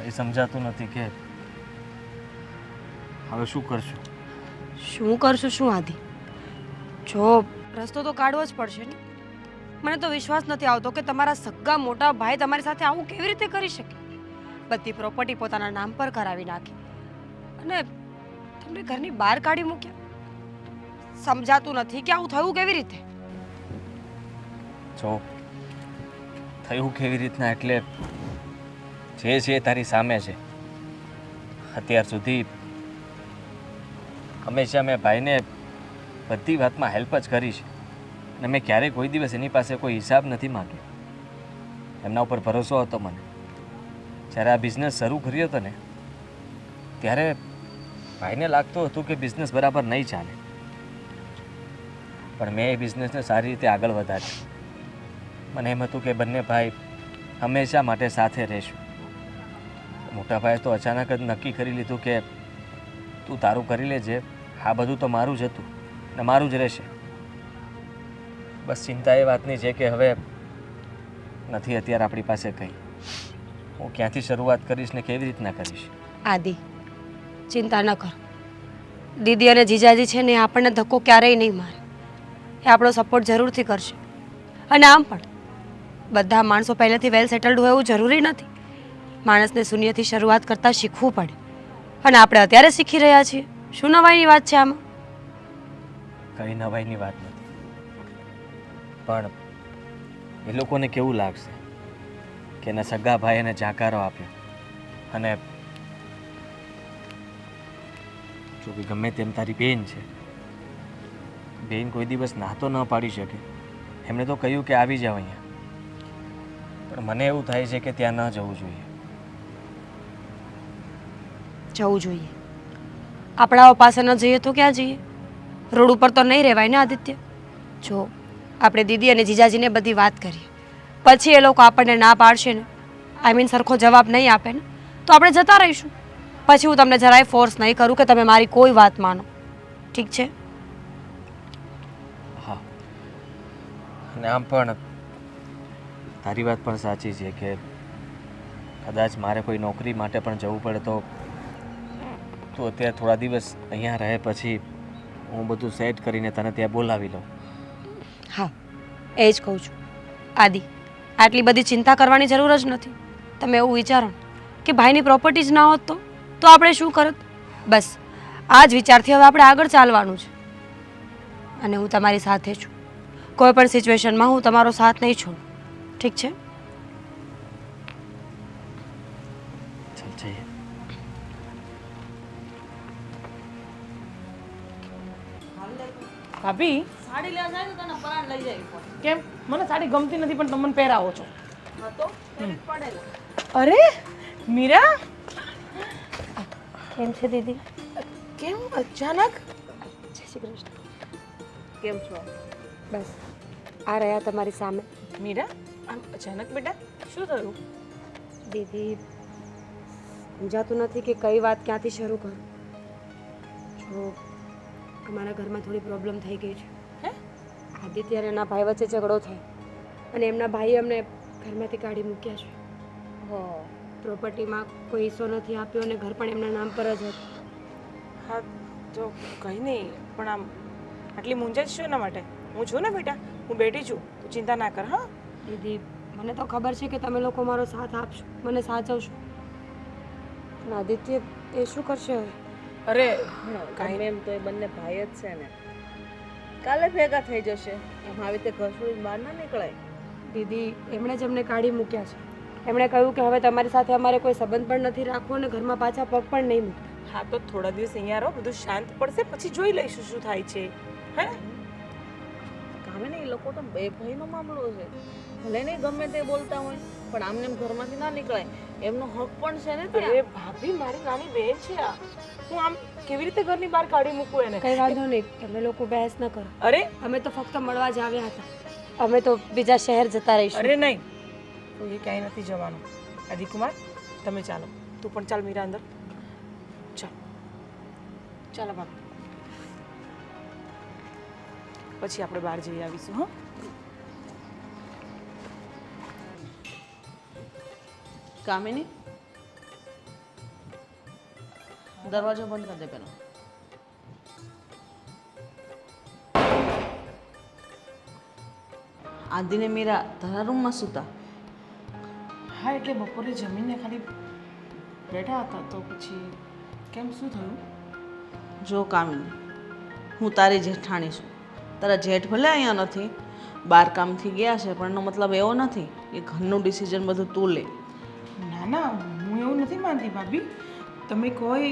એ સમજાતું નથી કે હવે શું કરશું. શું કરશું શું આદિ? જો રસ્તો તો કાઢવો જ પડશે ને. મને તો વિશ્વાસ નથી આવતો કે તમારા સગા મોટા ભાઈ તમારી સાથે આવું કેવી રીતે કરી શકે. બધી પ્રોપર્ટી પોતાના નામ પર કરાવી નાખી અને તમને ઘરની બહાર કાઢી મૂક્યા. સમજાતું નથી કે આવું થયું કેવી રીતે. જો થયું કેવી રીતના એટલે જે છે તારી સામે છે. અત્યાર સુધી હંમેશા મેં ભાઈને બધી વાતમાં હેલ્પ જ કરી છે અને મેં ક્યારેય કોઈ દિવસ એની પાસે કોઈ હિસાબ નથી માંગ્યો. એમના ઉપર ભરોસો હતો મને. જ્યારે આ બિઝનેસ શરૂ કર્યો હતો ને ત્યારે ભાઈને લાગતું હતું કે બિઝનેસ બરાબર નહીં ચાલે, પણ મેં એ બિઝનેસને સારી રીતે આગળ વધાર્યો. મને એમ હતું કે બંને ભાઈ હંમેશા માટે સાથે રહેશું. મોટા ભાઈએ તો અચાનક જ નક્કી કરી લીધું કે તું તારું કરી લેજે, આ બધું તો મારું જ હતું ને મારું જ રહેશે. બસ ચિંતા એ વાતની છે કે હવે નથી અત્યારે આપણી પાસે કંઈ. હું ક્યાંથી શરૂઆત કરીશ ને કેવી રીતના કરીશ. આદિ ચિંતા ન કર. દીદી અને જીજાજી છે ને એ આપણને ધક્કો ક્યારેય નહીં મારે. એ આપણો સપોર્ટ જરૂરથી કરશે. અને આમ પણ બધા માણસો પહેલેથી વેલ સેટલડ હોય એવું જરૂરી નથી. માણસને શૂન્યથી શરૂઆત કરતાં શીખવું પડે અને આપણે અત્યારે શીખી રહ્યા છીએ. શું નવાઈની વાત છે આમાં? કંઈ નવાઈની વાત નથી, પણ એ લોકોને કેવું લાગશે કે એના સગા ભાઈ એને જાકારો આપ્યો અને જો કે ગમે તેમ તારી બેન છે, બેન કોઈ દિવસ ના તો ન પાડી શકે. એમણે તો કહ્યું કે આવી જાવ અહીંયા, પણ મને એવું થાય છે કે ત્યાં ન જવું જોઈએ. જવું જોઈએ. આપણાઓ પાસે ન જઈએ તો ક્યાં જઈએ? રોડ ઉપર તો નહીં રહેવાય ને આદિત્ય. જો આપણે દીદી અને જીજાજીને બધી વાત કરીએ, પછી એ લોકો આપણને ના પાડશે ને, આઈ મીન સરખો જવાબ નહીં આપે ને, તો આપણે જતા રહીશું. પછી હું તમને જરાય ફોર્સ નહીં કરું કે તમે મારી કોઈ વાત માનો. ઠીક છે? હા, અને આમ પણ તારી વાત પણ સાચી છે કે કદાચ મારે કોઈ નોકરી માટે પણ જવું પડે તો તું અત્યારે થોડા દિવસ અહીંયા રહે, પછી હું બધું સેટ કરીને તને ત્યાં બોલાવી લઉં. હા, એ જ કહું છું. આદિ, આટલી બધી ચિંતા કરવાની જરૂર જ નથી. તમે એવું વિચારો કે ભાઈની પ્રોપર્ટી જ ના હોત તો આપણે શું કરત? બસ આ જ વિચારથી હવે આપણે આગળ ચાલવાનું છે. અને હું તમારી સાથે છું. કોઈ પણ સિચ્યુએશનમાં હું તમારો સાથ નહીં છોડું. ઠીક છે? ચાલ જઈએ. ભાભી સાડી લેવા જાય તો તને પરાણ લઈ જાય પણ. કેમ? મને સાડી ગમતી નથી પણ તમે મને પહેરાવો છો. હા તો પહેરી જ પડે ને. અરે મીરા, કેમ છે દીદી? કેમ અચાનક? જય શ્રી કૃષ્ણ. કેમ છો? બસ આ રહ્યા તમારી સામે. મીરા, આમ અચાનક બેટા શું થયું? દીદી સમજાતું નથી કે કઈ વાત ક્યાંથી શરૂ કરું. જો અમારા ઘરમાં થોડી પ્રોબ્લેમ થઈ ગઈ છે. હે? આદિત્ય અને એના ભાઈ વચ્ચે ઝઘડો થયો અને એમના ભાઈએ અમને ઘરમાંથી કાઢી મૂક્યા છે. હો પ્રોપર્ટીમાં કોઈ હિસ્સો નથી આપ્યો અને ઘર પણ એમના નામ પર જ હતું. હા તો કંઈ નહીં, પણ આમ આટલી મૂંઝાય શું એના માટે? હું છું ને બેટા, હું બેઠી છું, તું ચિંતા ના કર. હા દીદી મને તો ખબર છે કે તમે લોકો મારો સાથ આપશો, મને સાચવશો, પણ આદિત્ય એ શું કરશે હવે? અરે કાંઈ એમ તો એ બંને ભાઈ જ છે ને, કાલે ભેગા થઈ જશે. એમ આવી રીતે ઘર છોડીને બહાર ના નીકળાય. દીદી એમણે જ અમને કાઢી મૂક્યા છે. એમણે કહ્યું કે હવે તમારી સાથે અમારે કોઈ સંબંધ પણ નથી રાખવો અને ઘરમાં પાછા પગ પણ નહીં મૂકતા. હા તો થોડા દિવસ અહીંયા રહો, બધું શાંત પડશે પછી જોઈ લઈશું શું થાય છે. હે કામે ને એ લોકો તો બે ભાઈનો મામલો છે. ભલે નહીં ગમે તે બોલતા હોય પણ આમને એમ ઘરમાંથી ના નીકળાય. એમનો હક પણ છે ને અરે ત્યાં. ભાભી, મારી નાની બેન છે આ. હું આમ કેવી રીતે ઘરની બહાર કાઢી મૂકું એને? કઈ વાંધો નહીં, તમે લોકો બહેસ ન કરો. અરે અમે તો ફક્ત મળવા જ આવ્યા હતા. અમે તો બીજા શહેર જતા રહીશું. અરે નહીં, તો એ ક્યાંય નથી જવાનું. આદિકુમાર તમે ચાલો, તું પણ ચાલ મીરા અંદર. ચાલ ચાલો ભાભી, પછી આપણે બહાર જઈ આવીશું. હા કામિની દરવાજો બંધ કરી દે પેલો. આદિને મીરા તારા રૂમમાં સૂતા? હા એટલે બપોરે જમીને ખાલી બેઠા હતા તો પછી કેમ શું થયું? જો કામિની, હું તારી જેઠાણી છું. તારા જેઠ ભલે અહીંયા નથી, બાર કામથી ગયા છે, પણ એનો મતલબ એવો નથી કે ઘરનું ડિસિઝન બધું તું લે. ના ના, હું એવું નથી માનતી ભાભી. તમે કહો એ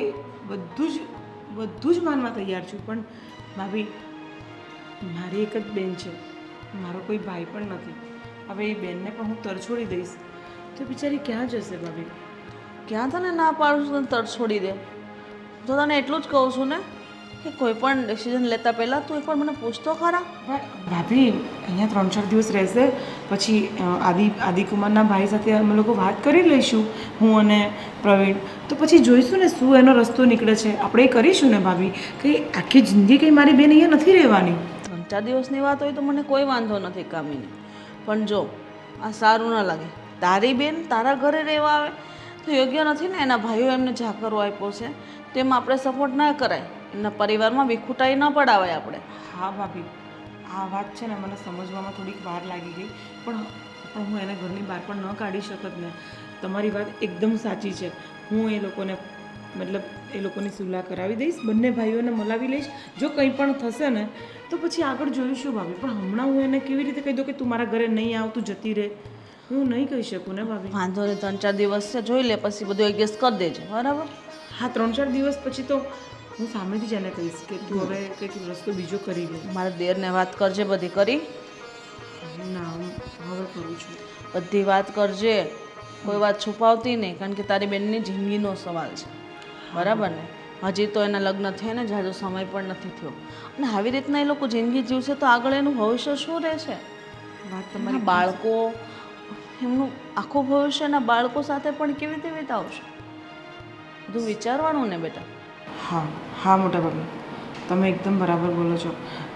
બધું જ માનવા તૈયાર છું, પણ ભાભી મારી એક જ બેન છે, મારો કોઈ ભાઈ પણ નથી. હવે એ બેનને પણ હું તરછોડી દઈશ તો બિચારી ક્યાં જશે ભાભી? ક્યાં તને ના પાડું છું તને તરત છોડી દે? તો તને એટલું જ કહું છું ને કે કોઈ પણ ડિસિઝન લેતા પહેલાં તું એકવાર મને પૂછતો ખરા. ભાભી અહીંયા 3-4 દિવસ રહેશે, પછી આદિકુમારના ભાઈ સાથે અમે લોકો વાત કરી લઈશું, હું અને પ્રવીણ. તો પછી જોઈશું ને શું એનો રસ્તો નીકળે છે. આપણે એ કરીશું ને ભાભી. કંઈ આખી જિંદગી કંઈ મારી બેન અહીંયા નથી રહેવાની. 3-4 દિવસની વાત હોય તો મને કોઈ વાંધો નથી કામિની, પણ જો આ સારું ના લાગે. તારી બેન તારા ઘરે રહેવા આવે તો યોગ્ય નથી ને. એના ભાઈઓ એમને જાકરો આપ્યો છે તેમ આપણે સપોર્ટ ના કરાય. એમના પરિવારમાં વિખુટાઈ ન પડાવાય આપણે. હા ભાભી, આ વાત છે ને મને સમજવામાં થોડીક વાર લાગી ગઈ, પણ હું એને ઘરની બહાર પણ ન કાઢી શકત ને. તમારી વાત એકદમ સાચી છે. હું એ લોકોને મતલબ એ લોકોની સુલાહ કરાવી દઈશ, બંને ભાઈઓને મલાવી લઈશ. જો કંઈ પણ થશે ને તો પછી આગળ જોઈશું ભાભી. પણ હમણાં હું એને કેવી રીતે કહી દઉં કે તું મારા ઘરે નહીં આવ, તું જતી રહે? હું નહીં કહી શકું ને ભાભી. વાંધો નહીં, 3-4 દિવસ છે, જોઈ લે, પછી બધું એડજસ્ટ કરી દેજે, બરાબર? હા 3-4 દિવસ પછી તો હું સામેથી જ એને કહીશ કે તું હવે કંઈક રસ્તો બીજો કરી લે. મારા દેરને વાત કરજે, બધી કરી? ના હું હવે કરું છું. બધી વાત કરજે, કોઈ વાત છુપાવતી નહીં, કારણ કે તારી બેનની જિંદગીનો સવાલ છે, બરાબર ને? હજી તો એના લગ્ન થયા ને જાજો સમય પણ નથી થયો, અને આવી રીતના એ લોકો જિંદગી જીવશે તો આગળ એનું ભવિષ્ય શું રહેશે? વાત તમારા તમારી બાળકો, એમનું આખું ભવિષ્ય એના બાળકો સાથે પણ કેવી રીતે વિતાવશે? બધું વિચારવાનું ને બેટા. હા હા મોટા ભાભી, તમે એકદમ બરાબર બોલો છો.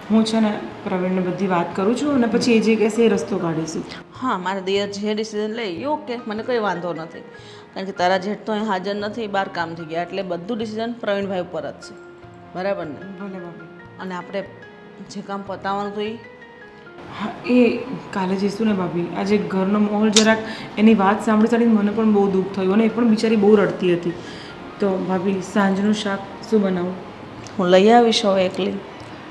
હું છે ને પ્રવીણને બધી વાત કરું છું અને પછી એ જે કહેશે એ રસ્તો કાઢીશું. હા, મારા દિયર જે ડિસિઝન લે એ ઓકે, મને કંઈ વાંધો નથી, કારણ કે તારા જેઠ તો અહીં હાજર નથી, બહાર કામથી ગયા, એટલે બધું ડિસિઝન પ્રવીણભાઈ ઉપર જ છે, બરાબર ને? ભલે ભાભી. અને આપણે જે કામ પતાવવાનું તો એ હા એ કાલે જઈશું ને ભાભી. આજે ઘરનો માહોલ જરાક એની વાત સાંભળી સાંભળીને મને પણ બહુ દુઃખ થયું અને એ પણ બિચારી બહુ રડતી હતી. તો ભાભી સાંજનું શાક શું બનાવું? હું લઈ આવીશ હવે એકલી.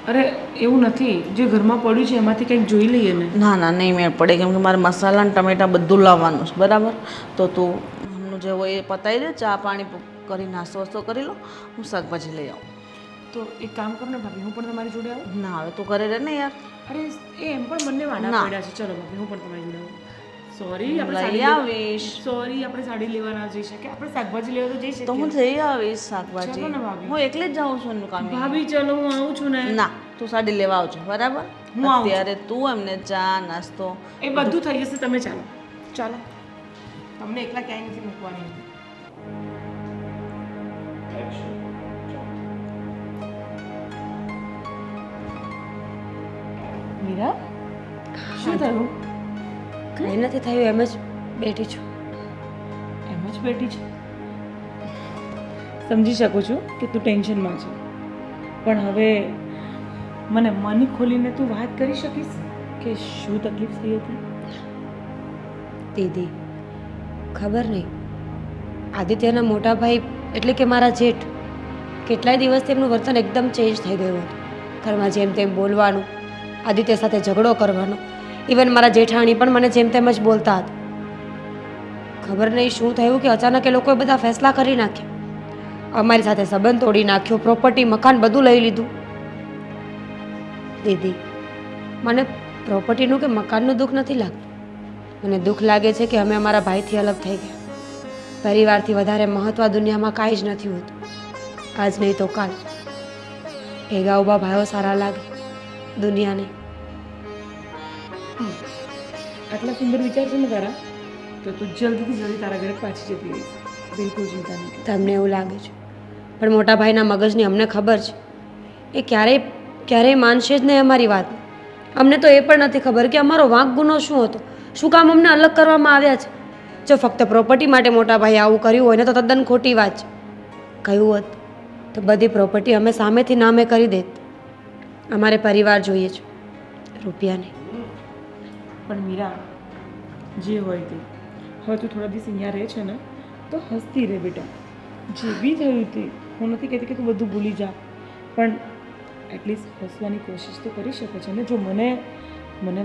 અરે એવું નથી, જે ઘરમાં પડ્યું છે એમાંથી કંઈક જોઈ લઈએ ને. ના ના, નહીં મેળ પડે, કેમ કે મારે મસાલા અને ટમેટાં બધું લાવવાનું છે, બરાબર? તો તું હમણાં જે હોય એ પતાવી દે, ચા પાણી કરી નાસ્તો વસ્તો કરી લો, હું શાકભાજી લઈ આવું. તો એક કામ કરો ને ભાભી, હું પણ તમારી જોડે આવું? ના, હવે તું ઘરે રહે ને યાર. અરે એ એમ પણ બંને વાડા ના. પડ્યા છે. ચલો ભાભી, હું પણ તમારી જોડે આવું. સોરી, આપણે લઈ સાડી આવીશ. સોરી, આપણે સાડી લેવા ના જઈ શકીએ, આપણે શાકભાજી લેવા તો જઈ શકીએ. તો હું જઈ આવીશ શાકભાજી. ચલો ને ભાભી. હું એકલી જ જાઉં છું એનું કામ. ભાભી ચલો હું આવું છું ને. ના, તું સાડી લેવા આવજો, બરાબર? હું આવું છું. અત્યારે તું એમને ચા નાસ્તો એ બધું થઈ જશે, તમે ચાલો. ચાલો, તમને એકલા ક્યાંય નથી મૂકવાની. મીરા, શું થયું? કંઈ નથી થયું, એમ જ બેઠી છું. એમ જ બેઠી છે. સમજી શકું છું કે તું ટેન્શનમાં છે, પણ હવે મને મન ખોલીને તું વાત કરી શકીશ કે શું તકલીફ થઈ હતી? દીદી, ખબર નહીં, આદિત્યના મોટા ભાઈ એટલે કે મારા જેઠ કેટલાય દિવસથી એમનું વર્તન એકદમ ચેન્જ થઈ ગયું હતું. ઘરમાં જેમ તેમ બોલવાનું, આદિત્ય સાથે ઝઘડો કરવાનો, ઇવન મારા જેઠાણી પણ મને જેમ તેમ જ બોલતા હતા. ખબર નહીં શું થયું કે અચાનક એ લોકોએ બધા ફેસલા કરી નાખ્યા. અમારી સાથે સંબંધ તોડી નાખ્યો, પ્રોપર્ટી મકાન બધું લઈ લીધું. દીદી, મને પ્રોપર્ટીનું કે મકાનનું દુઃખ નથી લાગતું, મને દુઃખ લાગે છે કે અમે અમારા ભાઈથી અલગ થઈ ગયા. પરિવારથી વધારે મહત્ત્વ દુનિયામાં કાંઈ જ નથી હોતું. આજ નહીં તો કાલ ભેગા ઊભા ભાઈઓ સારા લાગે, દુનિયા નહીં. આટલા સુંદર વિચાર છે ને તારા, તો તું જલ્દીથી જલ્દી તારા ઘરે પાછી જતી રહીશ. બિલકુલ ચિંતા નહીં. તમને એવું લાગે છે, પણ મોટા ભાઈના મગજની અમને ખબર છે, એ ક્યારેય માનશે જ નહીં અમારી વાત. અમને તો એ પણ નથી ખબર કે અમારો વાંક ગુનો શું હતો, શું કામ અમને અલગ કરવામાં આવ્યા છે. જો ફક્ત પ્રોપર્ટી માટે મોટા ભાઈએ આવું કર્યું હોય ને તો તદ્દન ખોટી વાત છે. કહ્યું હોત તો બધી પ્રોપર્ટી અમે સામેથી નામે કરી દેત. અમારે પરિવાર જોઈએ છે, રૂપિયા નહીં. પણ મીરા, જે હોય તે, હવે તું થોડા દિવસ અહીંયા રહે છે ને તો હસતી રહે બેટા. જે બી થયું તે, હું નથી કહેતી કે તું બધું ભૂલી જા, પણ એટલીસ્ટ હસવાની કોશિશ તો કરી શકે છે ને. જો મને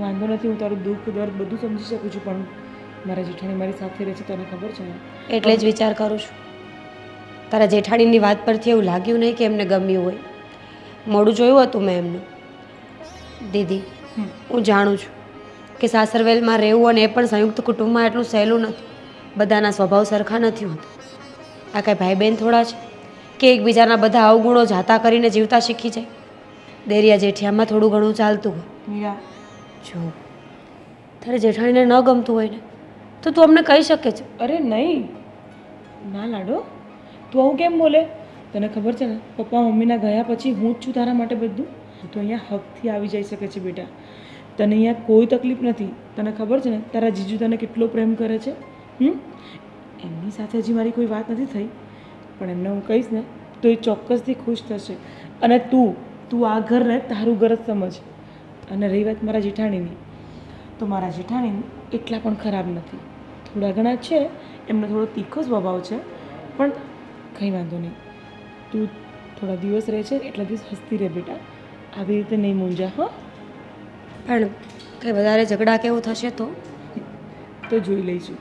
વાંધો નથી, હું તારું દુઃખ દર્દ બધું સમજી શકું છું, પણ મારા જેઠાણી મારી સાથે રહે છે, તને ખબર છે ને. એટલે જ વિચાર કરું છું. તારા જેઠાણીની વાત પરથી એવું લાગ્યું નહીં કે એમને ગમ્યું હોય. મોડું જોયું હતું મેં એમનું. દીદી, હું જાણું છું કે સાસરવેલમાં રહેવું અને એ પણ સંયુક્ત કુટુંબમાં એટલું સહેલું નથી. બધાના સ્વભાવ સરખા નથી હોતા. આ કાંઈ ભાઈ બહેન થોડા છે કે એકબીજાના બધા અવગુણો જાતા કરીને જીવતા શીખી જાય. દેરિયા જેઠિયામાં થોડું ઘણું ચાલતું હોય. મીરા, જો તારે જેઠાણીને ન ગમતું હોય ને તો તું અમને કહી શકે છે. અરે નહીં, ના લાડો, તું આવું કેમ બોલે? તને ખબર છે ને, પપ્પા મમ્મીના ગયા પછી હું જ છું તારા માટે બધું. તું અહીંયા હકથી આવી જઈ શકે છે બેટા. તને અહીંયા કોઈ તકલીફ નથી. તને ખબર છે ને, તારા જીજુ તને કેટલો પ્રેમ કરે છે. એમની સાથે હજી મારી કોઈ વાત નથી થઈ, પણ એમને હું કહીશ ને તો એ ચોક્કસથી ખુશ થશે. અને તું આ ઘરને તારું ઘર જ સમજ. અને રહી વાત મારા જેઠાણીની, તો મારા જેઠાણી એટલા પણ ખરાબ નથી. થોડા ઘણા છે, એમનો થોડો તીખો સ્વભાવ છે, પણ કંઈ વાંધો નહીં. તું થોડા દિવસ રહે છે, એટલા દિવસ હસતી રહે બેટા. આવી રીતે નહીં મૂંઝા. હા, પણ કંઈ વધારે ઝઘડા કેવું થશે તો જોઈ લઈશું.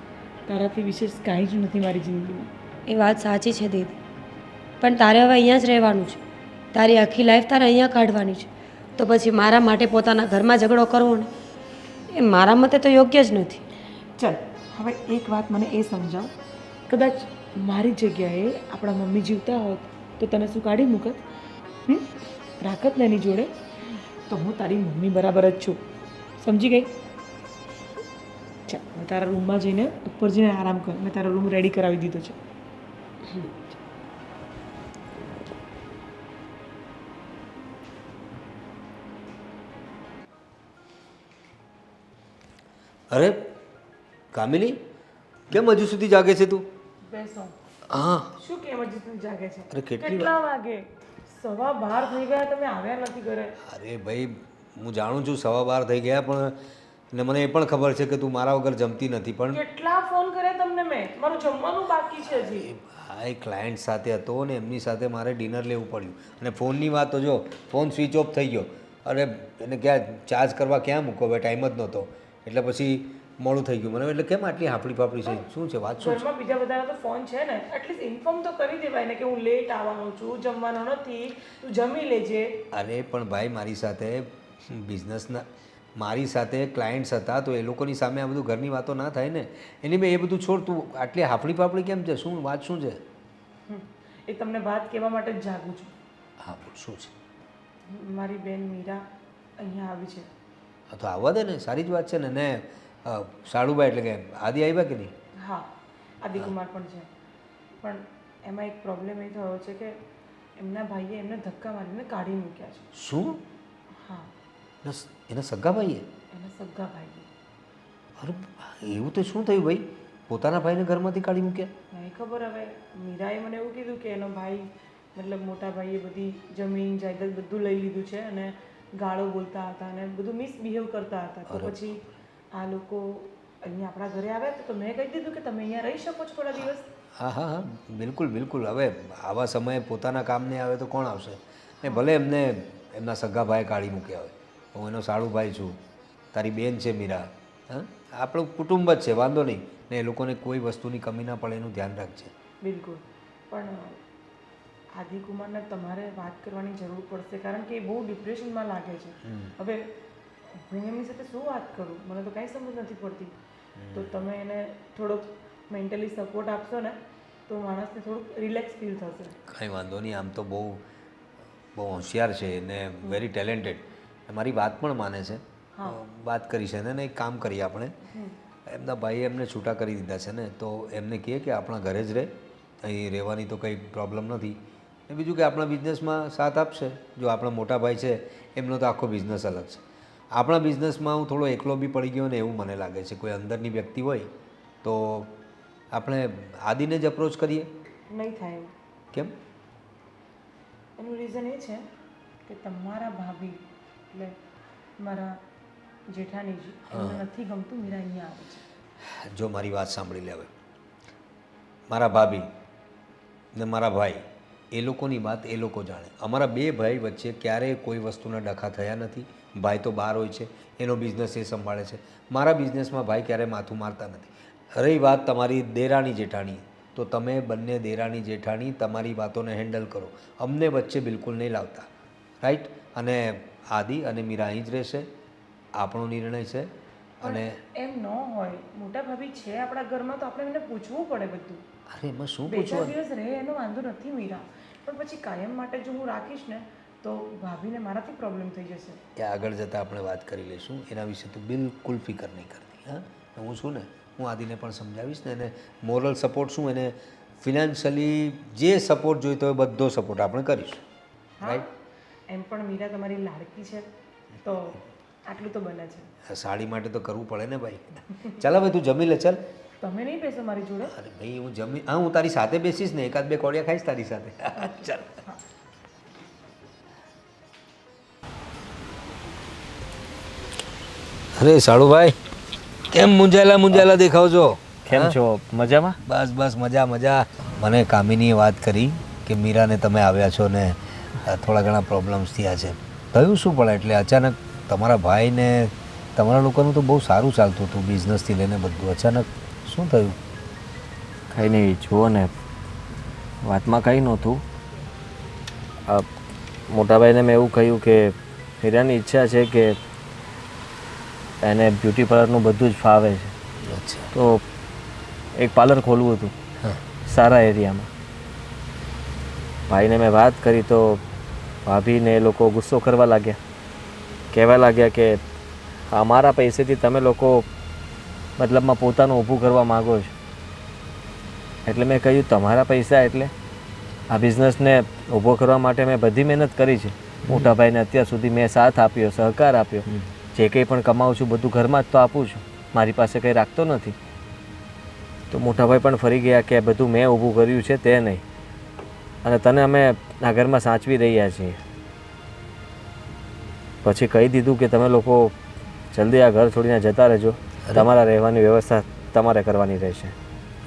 તારાથી વિશેષ કાંઈ જ નથી મારી જિંદગીમાં. એ વાત સાચી છે દીદી, પણ તારે હવે અહીંયા જ રહેવાનું છે. તારી આખી લાઈફ તારે અહીંયા કાઢવાની છે. તો પછી મારા માટે પોતાના ઘરમાં ઝઘડો કરવો ને એ મારા મતે તો યોગ્ય જ નથી. ચાલ, હવે એક વાત મને એ સમજાવ. કદાચ મારી જગ્યાએ આપણા મમ્મી જીવતા હોત તો તને શું કાઢી મૂકત? રાખત ને એની જોડે? તો હું તારી મમ્મી બરાબર જ છું, સમજી ગઈ? ચાલ, હવે તારા રૂમમાં જઈને ઉપર જઈને આરામ કર. મેં તારો રૂમ રેડી કરાવી દીધો છે. અરે કામિની, કેમ હજુ સુધી જાગે છે તું? બેસો. હા, શું કેમ હજી તું જાગે છે? અરે કેટલી કેટલા વાગે? 12:15 થઈ ગયા, તમે આવ્યા નથી ઘરે. અરે ભાઈ, હું જાણું છું 12:15 થઈ ગયા, પણ ને મને એ પણ ખબર છે કે તું મારા વગર જમતી નથી, પણ કેટલા ફોન કર્યા તમને મેં? મારું જમવાનું બાકી છે હજી. ભાઈ ક્લાયન્ટ સાથે હતો ને એમની સાથે મારે ડિનર લેવું પડ્યું. અને ફોનની વાત તો જો, ફોન સ્વિચ ઓફ થઈ ગયો. અરે એને ક્યાં ચાર્જ કરવા ક્યાં મૂકો? હવે ટાઈમ જ નહોતો, એટલે પછી મોડું થઈ ગયું મને. એટલે કેમ આટલી હાફડી ફાફડી છે? શું છે વાત? શું છે? ઘરમાં બીજા બધાના તો ફોન છે ને, એટલીસ્ટ ઇન્ફોર્મ તો કરી દેવાય ને કે હું લેટ આવવાનો છું, જમવાનો નથી, તું જમી લેજે. અરે પણ ભાઈ, મારી સાથે બિઝનેસના મારી સાથે ક્લાયન્ટ્સ હતા, તો એ લોકોની સામે આ બધું ઘરની વાતો ના થાય ને. એની મેં એ બધું છોડ, તું આટલી હાફડી ફાફડી કેમ છે? શું વાત શું છે? એ તમને વાત કહેવા માટે જ જાગું છું. હા, શું છે? મારી બેન મીરા અહીંયા આવી છે. હા તો આવવા દે ને, સારી જ વાત છે ને. સાડુભાઈ એટલે કે આદિ આવ્યા કે નહીં? હા, આદિકુમાર પણ છે, પણ એમાં એક પ્રોબ્લેમ એ થયો છે કે એમના ભાઈએ એમને ધક્કા મારીને કાઢી મૂક્યા છે. શું? હા, એના સગા ભાઈએ? એના સગા ભાઈએ. અરે એવું તો શું થયું ભાઈ? પોતાના ભાઈને ઘરમાંથી કાઢી મૂક્યા? નહીં ખબર. હવે મીરાએ મને એવું કીધું કે એનો ભાઈ, મતલબ મોટા ભાઈએ બધી જમીન જાયદાદ બધું લઈ લીધું છે અને ગાળો બોલતા હતા અને બધું મિસબિહેવ કરતા હતા. તો પછી આ લોકો અહીંયા આપણા ઘરે આવ્યા તો મેં કહી દીધું કે તમે અહીંયા રહી શકો છો થોડા દિવસ. હા હા હા, બિલકુલ બિલકુલ. હવે આવા સમયે પોતાના કામને આવે તો કોણ આવશે? ને ભલે એમને એમના સગા ભાઈ કાઢી મૂક્યા હોય, હું એનો સાળુભાઈ છું, તારી બેન છે મીરા. હા, આપણું કુટુંબ જ છે, વાંધો નહીં. ને એ લોકોને કોઈ વસ્તુની કમી ના પડે એનું ધ્યાન રાખજે. બિલકુલ. પણ આદિકુમારને તમારે વાત કરવાની જરૂર પડશે, કારણ કે એ બહુ ડિપ્રેશનમાં લાગે છે. હવે હું એમની સાથે શું વાત કરું? મને તો કાંઈ સમજ નથી પડતી. તો તમે એને થોડોક મેન્ટલી સપોર્ટ આપશો ને તો માણસને થોડુંક રિલેક્સ ફીલ થશે. કંઈ વાંધો નહીં. આમ તો બહુ હોશિયાર છે ને વેરી ટેલેન્ટેડ. મારી વાત પણ માને છે. વાત કરી છે ને એક કામ કરીએ આપણે, એમના ભાઈએ એમને છૂટા કરી દીધા છે ને, તો એમને કહે કે આપણા ઘરે જ રહે, અહીં રહેવાની તો કંઈ પ્રોબ્લેમ નથી. ને બીજું કે આપણા બિઝનેસમાં સાથ આપશે. જો આપણા મોટા ભાઈ છે એમનો તો આખો બિઝનેસ અલગ છે. આપણા બિઝનેસમાં હું થોડો એકલો બી પડી ગયો ને એવું મને લાગે છે. કોઈ અંદરની વ્યક્તિ હોય તો આપણે આદિને જ અપ્રોચ કરીએ. નહીં થાય એવું. કેમ? એનું રીઝન એ છે કે તમારા ભાભી એટલે મારા જેઠાણીજી એમને નથી ગમતું મીરા અહીંયા આવે છે. જો મારી વાત સાંભળી લે હવે. મારા ભાભી ને મારા ભાઈ એ લોકોની વાત એ લોકો જાણે. અમારા બે ભાઈ વચ્ચે ક્યારેય કોઈ વસ્તુના ડખા થયા નથી. ભાઈ તો બહાર હોય છે, એનો બિઝનેસ એ સંભાળે છે. મારા બિઝનેસમાં ભાઈ ક્યારેય માથું મારતા નથી. રહી વાત તમારી દેરાણી જેઠાણી, તો તમે બંને દેરાણી જેઠાણી તમારી વાતોને હેન્ડલ કરો. અમને વચ્ચે બિલકુલ નહીં લાવતા, રાઈટ? અને આદિ અને મીરા અહીં જ રહેશે, આપણો નિર્ણય છે. અને એમ ન હોય, મોટા ભાભી છે આપણા ઘરમાં તો આપણે એમને પૂછવું પડે બધું. અરે એમાં શું 2-4 પૂછવાનું? દિવસ રહે એનો વાંધો નથી મીરા, પણ પછી કાયમ માટે જો હું રાખીશ ને તો ભાભીને મારાથી પ્રોબ્લેમ થઈ જશે. એ આગળ જતાં આપણે વાત કરી લઈશું. એના વિશે તો બિલકુલ ફિકર નહીં કરતી. હા, હું છું ને, હું આદિને પણ સમજાવીશ ને. એને મોરલ સપોર્ટ શું, એને ફિનાન્શિયલી જે સપોર્ટ જોઈતો હોય બધો સપોર્ટ આપણે કરીશું, રાઈટ? એમ પણ મીરા તમારી લાડકી છે તો આટલું તો બને છે. સાડી માટે તો કરવું પડે ને ભાઈ. ચાલ હવે તું જમી લે. ચાલ. તમે નહીં બેસો મારી જોડે? અરે ભાઈ હું જમી, હા હું તારી સાથે બેસીશ ને, 1-2 કોડિયા ખાઈશ તારી સાથે. ચાલ. અરે સાળુભાઈ, કેમ મુંજાયેલા દેખાવ છો? કેમ છો? મજામાં? બસ બસ મજા મજા. મને કામિનીએ વાત કરી કે મીરાને તમે આવ્યા છો ને થોડા ઘણા પ્રોબ્લેમ્સ થયા છે. થયું શું પણ એટલે અચાનક તમારા ભાઈને તમારા લોકોનું તો બહુ સારું ચાલતું હતું, બિઝનેસથી લઈને બધું. અચાનક શું થયું? કંઈ નહીં, જુઓ ને, વાતમાં કંઈ નહોતું. મોટાભાઈને મેં એવું કહ્યું કે હીરાની ઈચ્છા છે કે એને બ્યુટી પાર્લરનું બધું જ ફાવે છે, અચ્છા. તો એક પાર્લર ખોલવું હતું સારા એરિયામાં. ભાઈને મેં વાત કરી તો ભાભીને એ લોકો ગુસ્સો કરવા લાગ્યા, કહેવા લાગ્યા કે અમારા પૈસેથી તમે લોકો મતલબમાં પોતાનું ઊભું કરવા માગો છો. એટલે મેં કહ્યું તમારા પૈસા એટલે આ બિઝનેસને ઊભો કરવા માટે મેં બધી મહેનત કરી છે. મોટા ભાઈને અત્યાર સુધી મેં સાથ આપ્યો, સહકાર આપ્યો. જે કંઈ પણ કમાઉં છું બધું ઘરમાં જ તો આપું છું, મારી પાસે કંઈ રાખતો નથી. તો મોટાભાઈ પણ ફરી ગયા કે બધું મેં ઊભું કર્યું છે તે નહીં, અને તને અમે આ ઘરમાં સાચવી રહ્યા છીએ. પછી કહી દીધું કે તમે લોકો જલ્દી આ ઘર છોડીને જતા રહેજો, તમારા રહેવાની વ્યવસ્થા તમારે કરવાની રહેશે.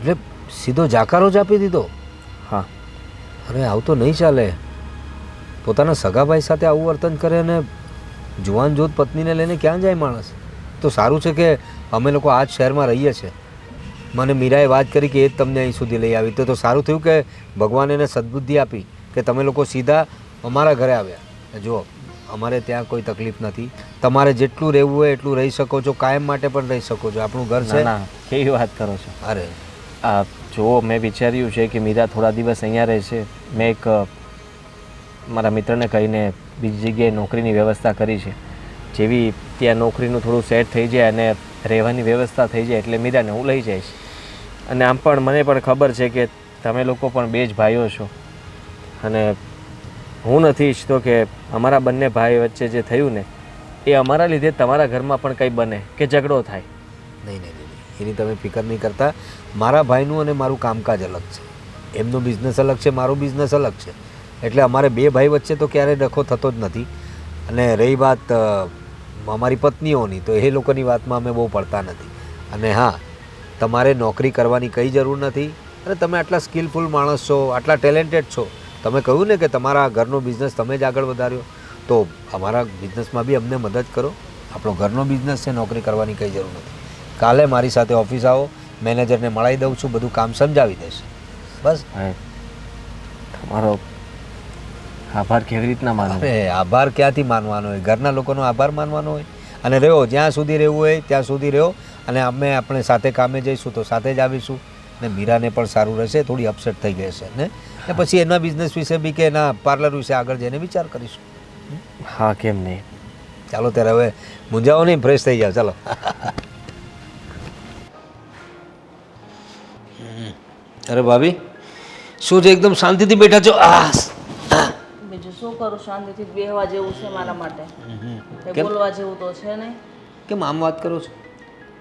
એટલે સીધો જાકારો જ આપી દીધો? હા. અરે આવું તો નહીં ચાલે. પોતાના સગાભાઈ સાથે આવું વર્તન કરે અને જુવાન જોત પત્નીને લઈને ક્યાં જાય માણસ? તો સારું છે કે અમે લોકો આ જ શહેરમાં રહીએ છીએ. મને મીરાએ વાત કરી કે એ જ તમને અહીં સુધી લઈ આવી, તો સારું થયું કે ભગવાન એને સદબુદ્ધિ આપી કે તમે લોકો સીધા અમારા ઘરે આવ્યા. જુઓ, અમારે ત્યાં કોઈ તકલીફ નથી. તમારે જેટલું રહેવું હોય એટલું રહી શકો છો, કાયમ માટે પણ રહી શકો છો. આપણું ઘર છે. ના, કેવી વાત કરો છો? અરે જુઓ, મેં વિચાર્યું છે કે મીરા થોડા દિવસ અહીંયા રહેશે. મેં એક મારા મિત્રને કહીને બીજી જગ્યાએ નોકરીની વ્યવસ્થા કરી છે. જેવી ત્યાં નોકરીનું થોડું સેટ થઈ જાય અને રહેવાની વ્યવસ્થા થઈ જાય એટલે મીરાને હું લઈ જઈશ. અને આમ પણ મને પણ ખબર છે કે તમે લોકો પણ બે જ ભાઈઓ છો, અને હું નથી ઈચ્છતો કે અમારા બંને ભાઈ વચ્ચે જે થયું ને એ અમારા લીધે તમારા ઘરમાં પણ કંઈ બને કે ઝઘડો થાય. નહીં નહીં નહીં, એની તમે ફિકર નહીં કરતા. મારા ભાઈનું અને મારું કામકાજ અલગ છે, એમનો બિઝનેસ અલગ છે, મારો બિઝનેસ અલગ છે. એટલે અમારે બે ભાઈ વચ્ચે તો ક્યારેય ડખો થતો જ નથી. અને રહી વાત અમારી પત્નીઓની, તો એ લોકોની વાતમાં અમે બહુ પડતા નથી. અને હા, તમારે નોકરી કરવાની કંઈ જરૂર નથી. અને તમે આટલા સ્કિલફુલ માણસ છો, આટલા ટેલેન્ટેડ છો. તમે કહ્યું ને કે તમારા ઘરનો બિઝનેસ તમે જ આગળ વધાર્યો, તો અમારા બિઝનેસમાં બી અમને મદદ કરો. આપણો ઘરનો બિઝનેસ છે, નોકરી કરવાની કંઈ જરૂર નથી. કાલે મારી સાથે ઓફિસ આવો, મેનેજરને મળાવી દઉં છું, બધું કામ સમજાવી દઈશ. બસ. તમારો આભાર કેવી રીતના માનો? અરે આભાર ક્યાંથી માનવાનો હોય? ઘરના લોકોનો આભાર માનવાનો હોય. અને રહ્યો જ્યાં સુધી રહેવું હોય ત્યાં સુધી રહ્યો. અને આપણે સાથે કામે જઈશું તો સાથે જ આવીશું. ને મીરાને પણ સારું રહેશે, થોડી અપસેટ થઈ ગઈ હશે ને પછી એના બિઝનેસ વિશે બી કે એના પાર્લર વિશે આગળ જઈને વિચાર કરીશું. હા, કેમ નહીં. ચાલો ત્યારે હવે મૂંઝાવો નહીં, ફ્રેશ થઈ જાઓ. ચાલો. અરે ભાભી, શું છે એકદમ શાંતિથી બેઠા છો? બીજું શું કરું, શાંતિથી બેહવા જેવું છે મારા માટે. કંઈ બોલવા જેવું તો છે નહીં. કેમ આમ વાત કરો છો?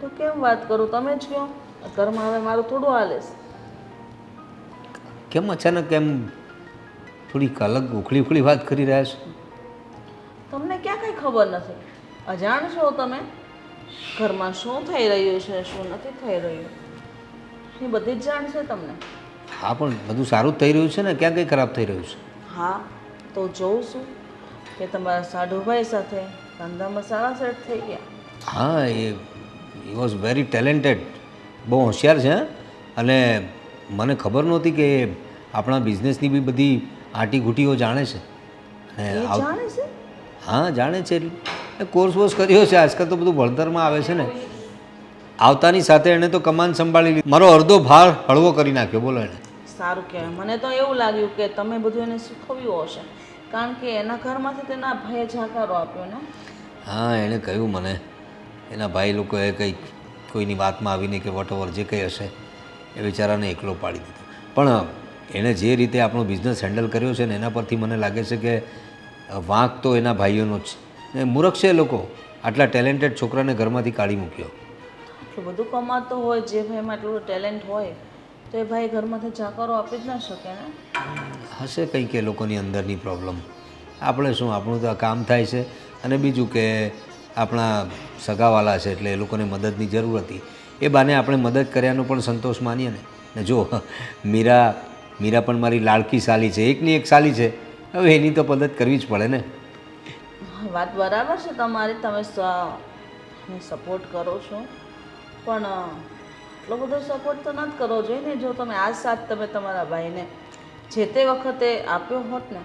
તો કેમ વાત કરું, તમે જ કહો. ઘરમાં હવે મારું થોડું હાલે છે. કેમ અચાનક કેમ થોડીક અલગ ઉખળી ઉખળી વાત કરી રહ્યા છો. તમને ક્યાં કંઈ ખબર નથી? અજાણ છો તમે? ઘરમાં શું થઈ રહ્યું છે, શું નથી થઈ રહ્યું, એ બધી જ જાણ છે તમને. હા, પણ બધું સારું જ થઈ રહ્યું છે ને, ક્યાં કંઈ ખરાબ થઈ રહ્યું છે? હા, તો જોઉં છું કે તમારા સાઢુભાઈ સાથે ધંધામાં સારા સેટ થઈ ગયા. હા, એ વોઝ વેરી ટેલેન્ટેડ, બહુ હોશિયાર છે. અને મને ખબર નહોતી કે આપણા બિઝનેસની બી બધી આંટીઘૂંટીઓ જાણે છે. અને એ જાણે છે? હા, જાણે છે. એટલે કોર્સ વોર્સ કર્યો છે. આજકાલ તો બધું ભણતરમાં આવે છે ને. આવતાની સાથે એણે તો કમાન સંભાળી લીધી, મારો અડધો ભાર હળવો કરી નાખ્યો. બોલો એણે. સારું કહેવાય. મને તો એવું લાગ્યું કે તમે બધું એને શીખવ્યું હશે, કારણ કે એના ઘરમાંથી તેના ભાઈએ જાકારો આપ્યો ને. હા, એણે કહ્યું મને, એના ભાઈ લોકોએ કંઈક કોઈની વાતમાં આવીને કે વોટએવર જે કંઈ હશે એ બિચારાને એકલો પાડી દીધો. પણ એણે જે રીતે આપણો બિઝનેસ હેન્ડલ કર્યો છે ને, એના પરથી મને લાગે છે કે વાંક તો એના ભાઈઓનો જ છે. એ મૂર્ખ છે એ લોકો, આટલા ટેલેન્ટેડ છોકરાને ઘરમાંથી કાઢી મૂક્યો. આટલું બધું કમાતો હોય, જે ભાઈમાં એટલું ટેલેન્ટ હોય, તો એ ભાઈ ઘરમાંથી જાકારો આપી જ ના શકે ને. હશે કંઈક એ લોકોની અંદરની પ્રોબ્લેમ. આપણે શું, આપણું તો આ કામ થાય છે. અને બીજું કે આપણા સગાવાલા છે એટલે એ લોકોને મદદની જરૂર હતી, એ બાને આપણે મદદ કર્યાનો પણ સંતોષ માનીએ ને. ને જો મીરા પણ મારી લાડકી સાલી છે, એકની એક સાલી છે, હવે એની તો મદદ કરવી જ પડે ને. વાત બરાબર છે તમારી, તમે સપોર્ટ કરો છો, પણ એટલો બધો સપોર્ટ તો નથી કરવો જોઈએ ને. જો તમે આ સાથ તમે તમારા ભાઈને જે તે વખતે આપ્યો હોત ને,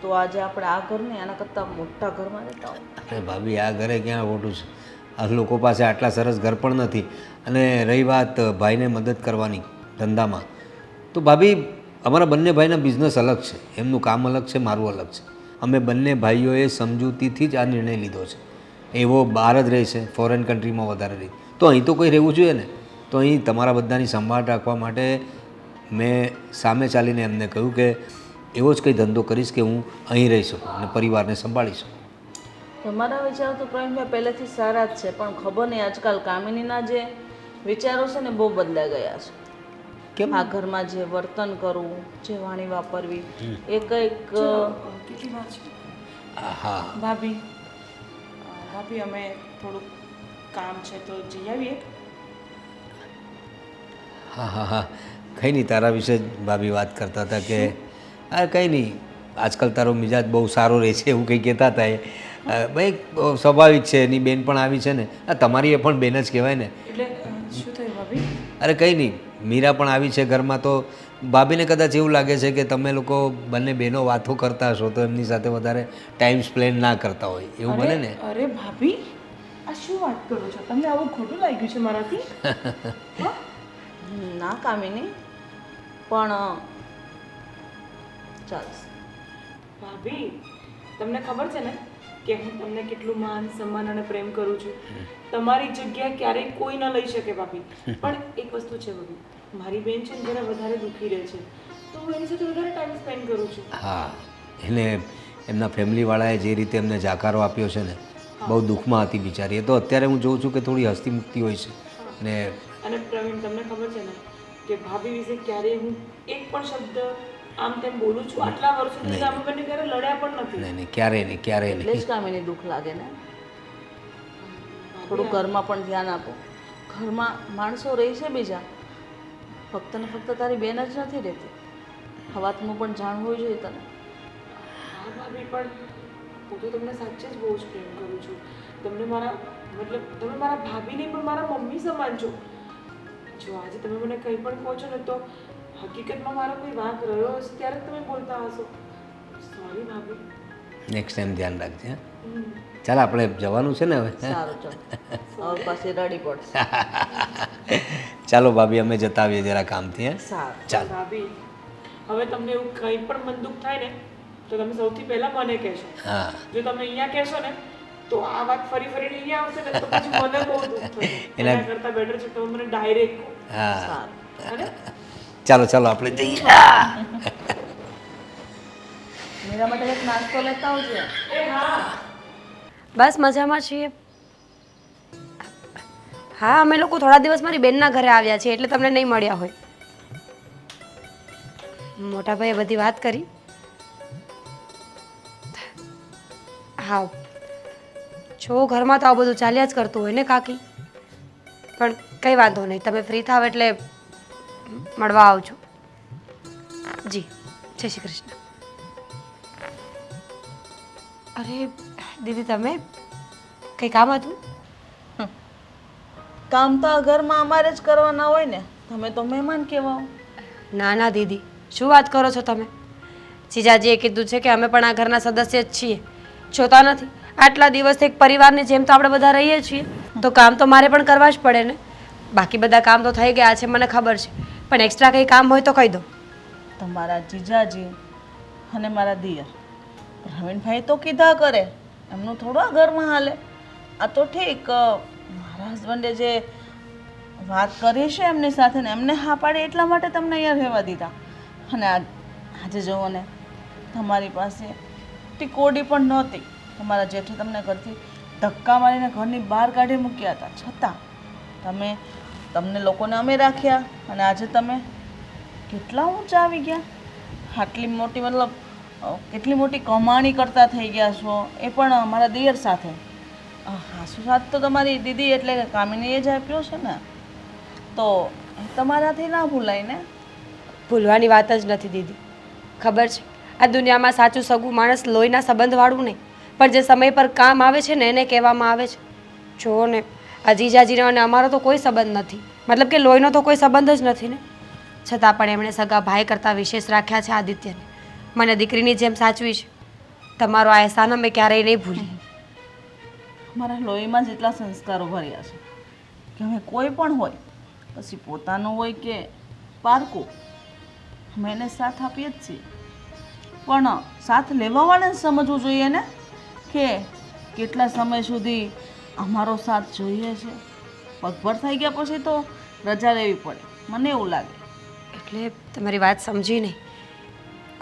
તો આજે આપણે આ ઘરને આના કરતાં મોટા ઘરમાં રહેતા હોત. અરે ભાભી, આ ઘરે ક્યાં ખોટું છે? આ લોકો પાસે આટલા સરસ ઘર પણ નથી. અને રહી વાત ભાઈને મદદ કરવાની ધંધામાં, તો ભાભી અમારા બંને ભાઈના બિઝનેસ અલગ છે, એમનું કામ અલગ છે, મારું અલગ છે. અમે બંને ભાઈઓએ સમજૂતીથી જ આ નિર્ણય લીધો છે. એવો બહાર જ રહે છે, ફોરેન કન્ટ્રીમાં વધારે રહી, તો અહીં તો કોઈ રહેવું જોઈએ ને. તો અહીં તમારા બધાની સંભાળ રાખવા માટે મેં સામે ચાલીને એમને કહ્યું કે એવો જ કંઈ ધંધો કરીશ કે હું અહીં રહી શકું અને પરિવારને સંભાળી શકું. તમારા વિચારો તો પ્રવીણભાઈ પહેલેથી સારા જ છે, પણ ખબર નહીં આજકાલ કામિનીના જે વિચારો છે ને બહુ બદલાઈ ગયા છે. કેમ? આ ઘરમાં જે વર્તન કરવું, જે વાણી વાપરવી, એ કંઈક કેટલી વાર છે હા ભાભી? ભાભી અમે થોડુંક કામ છે તો જઈ આવીએ. હા હા હા, કંઈ નહીં, તારા વિશે જ ભાભી વાત કરતા હતા કે હા કંઈ નહીં, આજકાલ તારો મિજાજ બહુ સારો રહે છે એવું કંઈ કહેતા હતા. એ ભાઈ સ્વાભાવિક છે, એની બેન પણ આવી છે ને. આ તમારી એ પણ બેન જ કહેવાય ને. એટલે શું થયું ભાભી? અરે કંઈ નહીં, મીરા પણ આવી છે ઘરમાં, તો ભાભીને કદાચ એવું લાગે છે કે તમે લોકો બંને બહેનો વાતો કરતા હશો તો એમની સાથે વધારે ટાઈમ સ્પેન્ડ ના કરતા હોય, એવું બને ને. અરે ભાભી, આ શું વાત કરો છો? તમને આવું ખોટું લાગ્યું છે મારાથી? ના કામિની, પણ ચાલશે. ભાભી, તમને ખબર છે ને કે હું તમને કેટલું માન સન્માન અને પ્રેમ કરું છું. તમારી જગ્યા ક્યારેય કોઈ ન લઈ શકે ભાભી. પણ એક વસ્તુ છે ભાભી, મારી બેન છે ને જરા વધારે દુઃખી રહે છે, તો હું એની સાથે વધારે ટાઈમ સ્પેન્ડ કરું છું. હા, એને એમના ફેમિલીવાળાએ જે રીતે એમને જાકારો આપ્યો છે ને, બહુ દુઃખમાં હતી બિચારી. એ તો અત્યારે હું જોઉં છું કે થોડી હસતી મુક્તિ હોય છે. ને અને પ્રવીણ, તમને ખબર છે ને કે ભાભી વિશે ક્યારેય હું એક પણ શબ્દ આમ તેમ બોલું છું? આટલા વર્ષો સુધી અમે બંને ક્યારે લડ્યા પણ નથી. નહીં નહીં, ક્યારેય નહીં, ક્યારેય એટલે જ નહીં. કામિની દુઃખ લાગે ને. થોડું ઘરમાં પણ ધ્યાન આપો. ઘરમાં માણસો રહે છે બીજા, ફક્ત ને ફક્ત તારી બેન જ નથી રહેતી. આ વાતનું પણ જાણવું જોઈએ તને. હા ભાભી, પણ હું તો તમને સાચે જ બહુ જ પ્રેમ કરું છું. તમને મારા મતલબ તમે મારા ભાભી નહીં પણ મારા મમ્મી સમાન છો. જો આજે તમે મને કંઈ પણ કહો છો ને, તો હકીકતમાં મારો કોઈ વાંક રહ્યો હશે ત્યારે જ તમે બોલતા હશો. સોરી ભાભી. નેક્સ્ટ ટાઈમ ધ્યાન રાખજે. હા, ચાલ આપણે જવાનું છે ને હવે. સારું ચાલ, હવે પાછી રડી પડશે. ચાલો ભાભી, અમે જતા આવીએ જરા કામથી. હે, સારું. ચાલ. ભાભી, હવે તમને એવું કંઈ પણ મન દુઃખ થાય ને તો તમે સૌથી પહેલાં મને કહેશો. હા જો તમે અહીંયા કહેશો ને તો આ વાત ફરી ફરીને અહીંયા આવશે ને તો પછી મને બહુ દુઃખ થશે. એના કરતાં બેટર છે તમે મને ડાયરેક્ટ કહો. હા, સારું. અને ચાલો ચાલો આપણે જઈએ. મીરા માટે એક નાસ્તો લેતા આવજે. એ હા, બસ મજામાં છીએ. હા, અમે લોકો થોડા દિવસ મારી બેનના ઘરે આવ્યા છીએ એટલે તમને નહીં મળ્યા હોય. મોટા ભાઈએ બધી વાત કરી હા જો ઘરમાં તો આવું બધું ચાલ્યા જ કરતું હોય ને કાકી, પણ કંઈ વાંધો નહીં, તમે ફ્રી થાવ એટલે મળવા આવજો. જી, જય શ્રી કૃષ્ણ. અરે દીદી, તમે કંઈ કામ હતું? કામ તો આ ઘરમાં અમારે જ કરવાના હોય ને, તમે તો મહેમાન કહેવાઓ. ના ના દીદી, શું વાત કરો છો તમે? જીજાજીએ કીધું છે કે અમે પણ આ ઘરના સદસ્ય જ છીએ. જોતા નથી આટલા દિવસથી એક પરિવારની જેમ તો આપણે બધા રહીએ છીએ, તો કામ તો મારે પણ કરવા જ પડે ને. બાકી બધા કામ તો થઈ ગયા છે, મને ખબર છે, પણ એક્સ્ટ્રા કંઈ કામ હોય તો કહી દો. તમારા જીજાજી અને મારા દિયર પ્રવીણભાઈ તો કીધા કરે, એમનું થોડું આ ઘરમાં હાલે. આ તો ઠીક, મારા હસબન્ડે જે વાત કરી છે એમની સાથે ને એમને હા પાડી એટલા માટે તમને અહીંયા રહેવા દીધા. અને આજે જુઓ ને, તમારી પાસે ટીકોડી પણ નહોતી. તમારા જેઠે તમને ઘરથી ધક્કા મારીને ઘરની બહાર કાઢી મૂક્યા હતા, છતાં તમને લોકોને અમે રાખ્યા અને આજે તમે કેટલા ઊંચા આવી ગયા. આટલી મોટી મતલબ કેટલી મોટી કમાણી કરતા થઈ ગયા છો, એ પણ અમારા દિયર સાથે. હાસુ સાથ તો તમારી દીદી એટલે કે કામિનીએ જ આપ્યો છે ને, તો એ તમારાથી ના ભૂલાય ને. ભૂલવાની વાત જ નથી દીદી. ખબર છે, આ દુનિયામાં સાચું સગું માણસ લોહીના સંબંધવાળું નહીં, પણ જે સમય પર કામ આવે છે ને એને કહેવામાં આવે છે. જુઓ ને, આ જીજાજીનો અને અમારો તો કોઈ સંબંધ નથી, મતલબ કે લોહીનો તો કોઈ સંબંધ જ નથી ને, છતાં પણ એમણે સગા ભાઈ કરતાં વિશેષ રાખ્યા છે આદિત્યને. મને દીકરીની જેમ સાચવી છે. તમારો આ અહેસાન અમે ક્યારેય નહીં ભૂલી. મારા લોહીમાં જેટલા સંસ્કારો ભર્યા છે કે હવે કોઈ પણ હોય, પછી પોતાનું હોય કે પારકું, અમે એને સાથ આપીએ જ છીએ. પણ સાથ લેવાવાળાને સમજવું જોઈએ ને કે કેટલા સમય સુધી અમારો સાથ જોઈએ છે. પગભર થઈ ગયા પછી તો રજા લેવી પડે, મને એવું લાગે. એટલે તમારી વાત સમજી નહીં,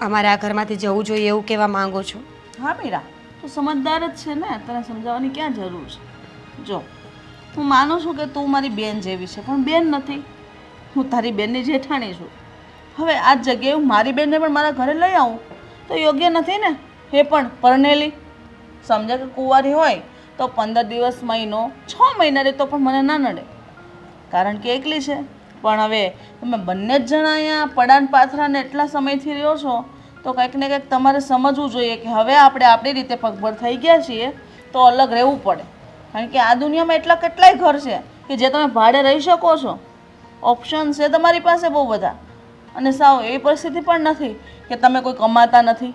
અમારે આ ઘરમાંથી જવું જોઈએ એવું કહેવા માંગો છો? હા મીરા, તું સમજદાર જ છે ને, તને સમજાવવાની ક્યાં જરૂર છે. જો, હું માનું છું કે તું મારી બેન જેવી છે, પણ બેન નથી, હું તારી બેનની જેઠાણી છું. હવે આ જ જગ્યાએ હું મારી બેનને પણ મારા ઘરે લઈ આવું તો યોગ્ય નથી ને. એ પણ પરણેલી, સમજે કે કુંવારી હોય તો 15 દિવસ, મહિનો, 6 મહિના રહેતો પણ મને ના નડે, કારણ કે એકલી છે. પણ હવે તમે બંને જ જણા અહીંયા પડાન પાથરાને એટલા સમયથી રહ્યો છો, તો કંઈક ને કંઈક તમારે સમજવું જોઈએ કે હવે આપણે આપણી રીતે પગભર થઈ ગયા છીએ તો અલગ રહેવું પડે. કારણ કે આ દુનિયામાં એટલા કેટલાય ઘર છે કે જે તમે ભાડે રહી શકો છો. ઓપ્શન છે તમારી પાસે બહુ બધા, અને સાવ એવી પરિસ્થિતિ પણ નથી કે તમે કોઈ કમાતા નથી.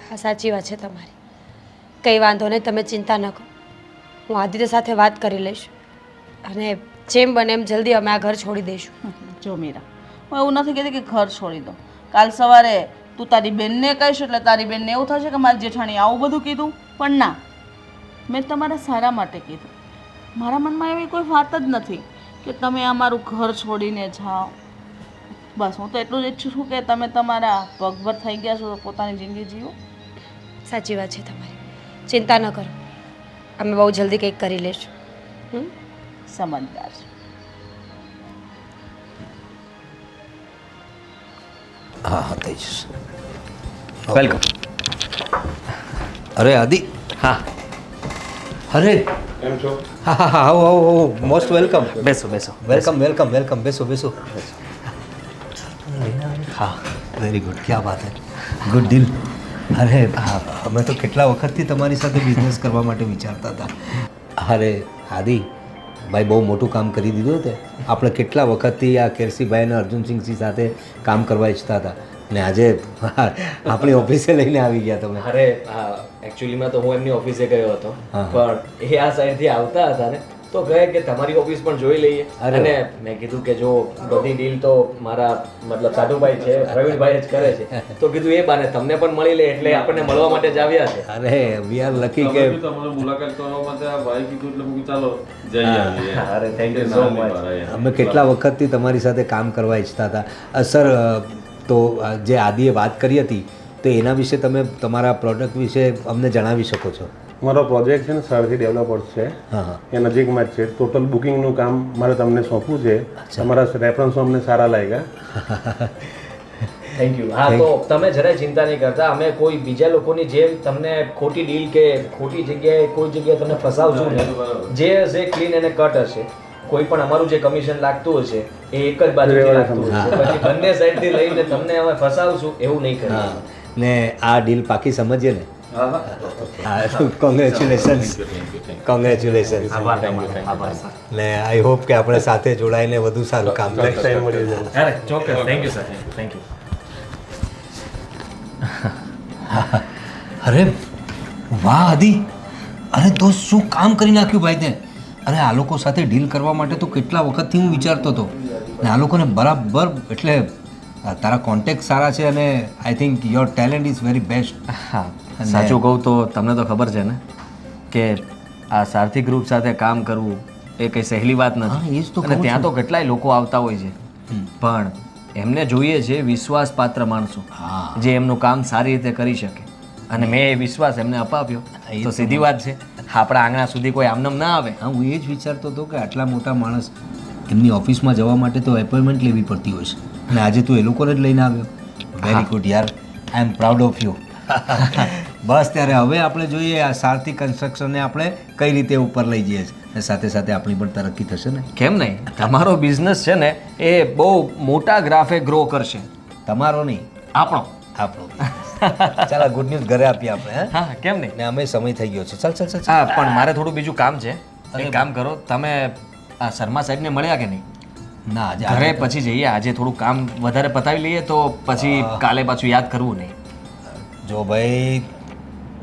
હા, સાચી વાત છે તમારી. કંઈ વાંધો નહીં, તમે ચિંતા ન કરો. હું આદિત્ય સાથે વાત કરી લઈશ અને જેમ બને એમ જલ્દી અમે આ ઘર છોડી દઈશું. જો મીરા, હું એવું નથી કહેતી કે ઘર છોડી દો. કાલ સવારે તું તારી બેનને કહીશ એટલે તારી બેનને એવું થશે કે મારી જેઠાણી આવું બધું કીધું. પણ ના, મેં તમારા સારા માટે કીધું. મારા મનમાં એવી કોઈ વાત જ નથી કે તમે આ મારું ઘર છોડીને જાઓ. બસ હું તો એટલું જ ઈચ્છું છું કે તમે તમારા પગભર થઈ ગયા છો તો પોતાની જિંદગી જીવો. સાચી વાત છે તમારી, ચિંતા ન કરો, અમે બહુ જલ્દી કંઈક કરી લઈશું. સમજદાર છે. હા હા, થઈ જશે. વેલકમ. અરે આદિ. હા. અરે કેમ છો? હા હા હા, આવો આવો આવો, મોસ્ટ વેલકમ. બેસો બેસો. વેલકમ વેલકમ વેલકમ, બેસો બેસો. હા. વેરી ગુડ, ક્યાં વાત હે, ગુડ ડીલ. અરે અમે તો કેટલા વખતથી તમારી સાથે બિઝનેસ કરવા માટે વિચારતા હતા. અરે આદિ ભાઈ બહુ મોટું કામ કરી દીધું તે. આપણે કેટલા વખતથી આ કેરસીભાઈ અને અર્જુનસિંહજી સાથે કામ કરવા ઈચ્છતા હતા, અને આજે આપણી ઓફિસે લઈને આવી ગયા તમે. અરે એકચ્યુઅલીમાં તો હું એમની ઓફિસે ગયો હતો, પણ એ આ સાઈડથી આવતા હતા ને તો કહે કે તમારી ઓફિસ પણ જોઈ લઈએ. અને મેં કીધું કે જો બધી ડીલ તો મારા મતલબ સાધુભાઈ છે, પ્રવીણભાઈ જ કરે છે, તો કીધું એ બાને તમને પણ મળી લે, એટલે આપણને મળવા માટે જ આવ્યા છે. અરે વી આર લકી કે તમારો મુલાકાત કરવા માટે આ ભાઈ કીધું એટલે હું ચાલો જઈ આવીએ. અરે થેન્ક યુ સો મચ. અમે કેટલા વખતથી તમારી સાથે કામ કરવા ઈચ્છતા હતા. સર, તો જે આદિએ વાત કરી હતી તો એના વિશે તમે તમારા પ્રોડક્ટ વિશે અમને જણાવી શકો છો? મારો પ્રોજેક્ટ છે ને સરથી ડેવલપર્સ છે, એ નજીકમાં જ છે. ટોટલ બુકિંગનું કામ મારે તમને સોંપવું છે. તમારા રેફરન્સો અમને સારા લાગ્યા. Thank you. હા, તો તમે જરાય ચિંતા નહીં કરતા. અમે કોઈ બીજા લોકોની જેમ તમને ખોટી ડીલ કે ખોટી જગ્યાએ કોઈ જગ્યાએ તમને ફસાવશું ને. જે હશે ક્લીન અને કટ હશે. કોઈ પણ અમારું જે કમિશન લાગતું હશે એ એક જ બાજુથી લાગતું હશે. પછી બંને સાઈડથી લઈને તમને અમે ફસાવશું એવું નહીં કરીએ. હા ને આ ડીલ પાકી સમજીએ ને. કોંગ્રેચ્યુલેશન્સ. કોંગ્રેચ્યુલેશન્સ. ને આઈ હોપ કે આપણે સાથે જોડાઈને વધુ સારું કામ કરીશું. અરે ચોક્કસ. Thank you sir. Thank you. અરે વાહ આદિ, અરે દોસ્ત શું કામ કરી નાખ્યું ભાઈ તે. અરે આ લોકો સાથે ડીલ કરવા માટે તો કેટલા વખતથી હું વિચારતો હતો ને આ લોકોને બરાબર એટલે તારા કોન્ટેક્ટ સારા છે અને I think your talent is very best. હા, સાચું કહું તો તમને તો ખબર છે ને કે આ સારથી ગ્રુપ સાથે કામ કરવું એ કંઈ સહેલી વાત નથી. એ જ તો અને ત્યાં તો કેટલાય લોકો આવતા હોય છે, પણ એમને જોઈએ છે વિશ્વાસપાત્ર માણસો જે એમનું કામ સારી રીતે કરી શકે. અને મેં એ વિશ્વાસ એમને અપાવ્યો તો સીધી વાત છે આપણા આંગણા સુધી કોઈ આમનામ ના આવે. હા, હું એ જ વિચારતો હતો કે આટલા મોટા માણસ એમની ઓફિસમાં જવા માટે તો એપોઇન્ટમેન્ટ લેવી પડતી હોય છે અને આજે તું એ લોકોને જ લઈને આવ્યો. વેરી ગુડ યાર, આઈ એમ પ્રાઉડ ઓફ યુ. બસ ત્યારે હવે આપણે જોઈએ આ સારથી કન્સ્ટ્રક્શનને આપણે કઈ રીતે ઉપર લઈ જઈએ છીએ અને સાથે સાથે આપણી પણ તરક્કી થશે ને. કેમ નહીં? તમારો બિઝનેસ છે ને એ બહુ મોટા ગ્રાફે ગ્રો કરશે. તમારો નહીં, આપણો. ચાલો ગુડ ન્યૂઝ ઘરે આપીએ આપણે. હા, કેમ નહીં? ને અમે સમય થઈ ગયો છે. ચાલ ચાલ ચાલ. હા, પણ મારે થોડું બીજું કામ છે. એક કામ કરો, તમે આ શર્મા સાહેબને મળ્યા કે નહીં? ના, આજે ઘરે પછી જઈએ. આજે થોડું કામ વધારે પતાવી લઈએ તો પછી કાલે પાછું યાદ કરવું નહીં. જો ભાઈ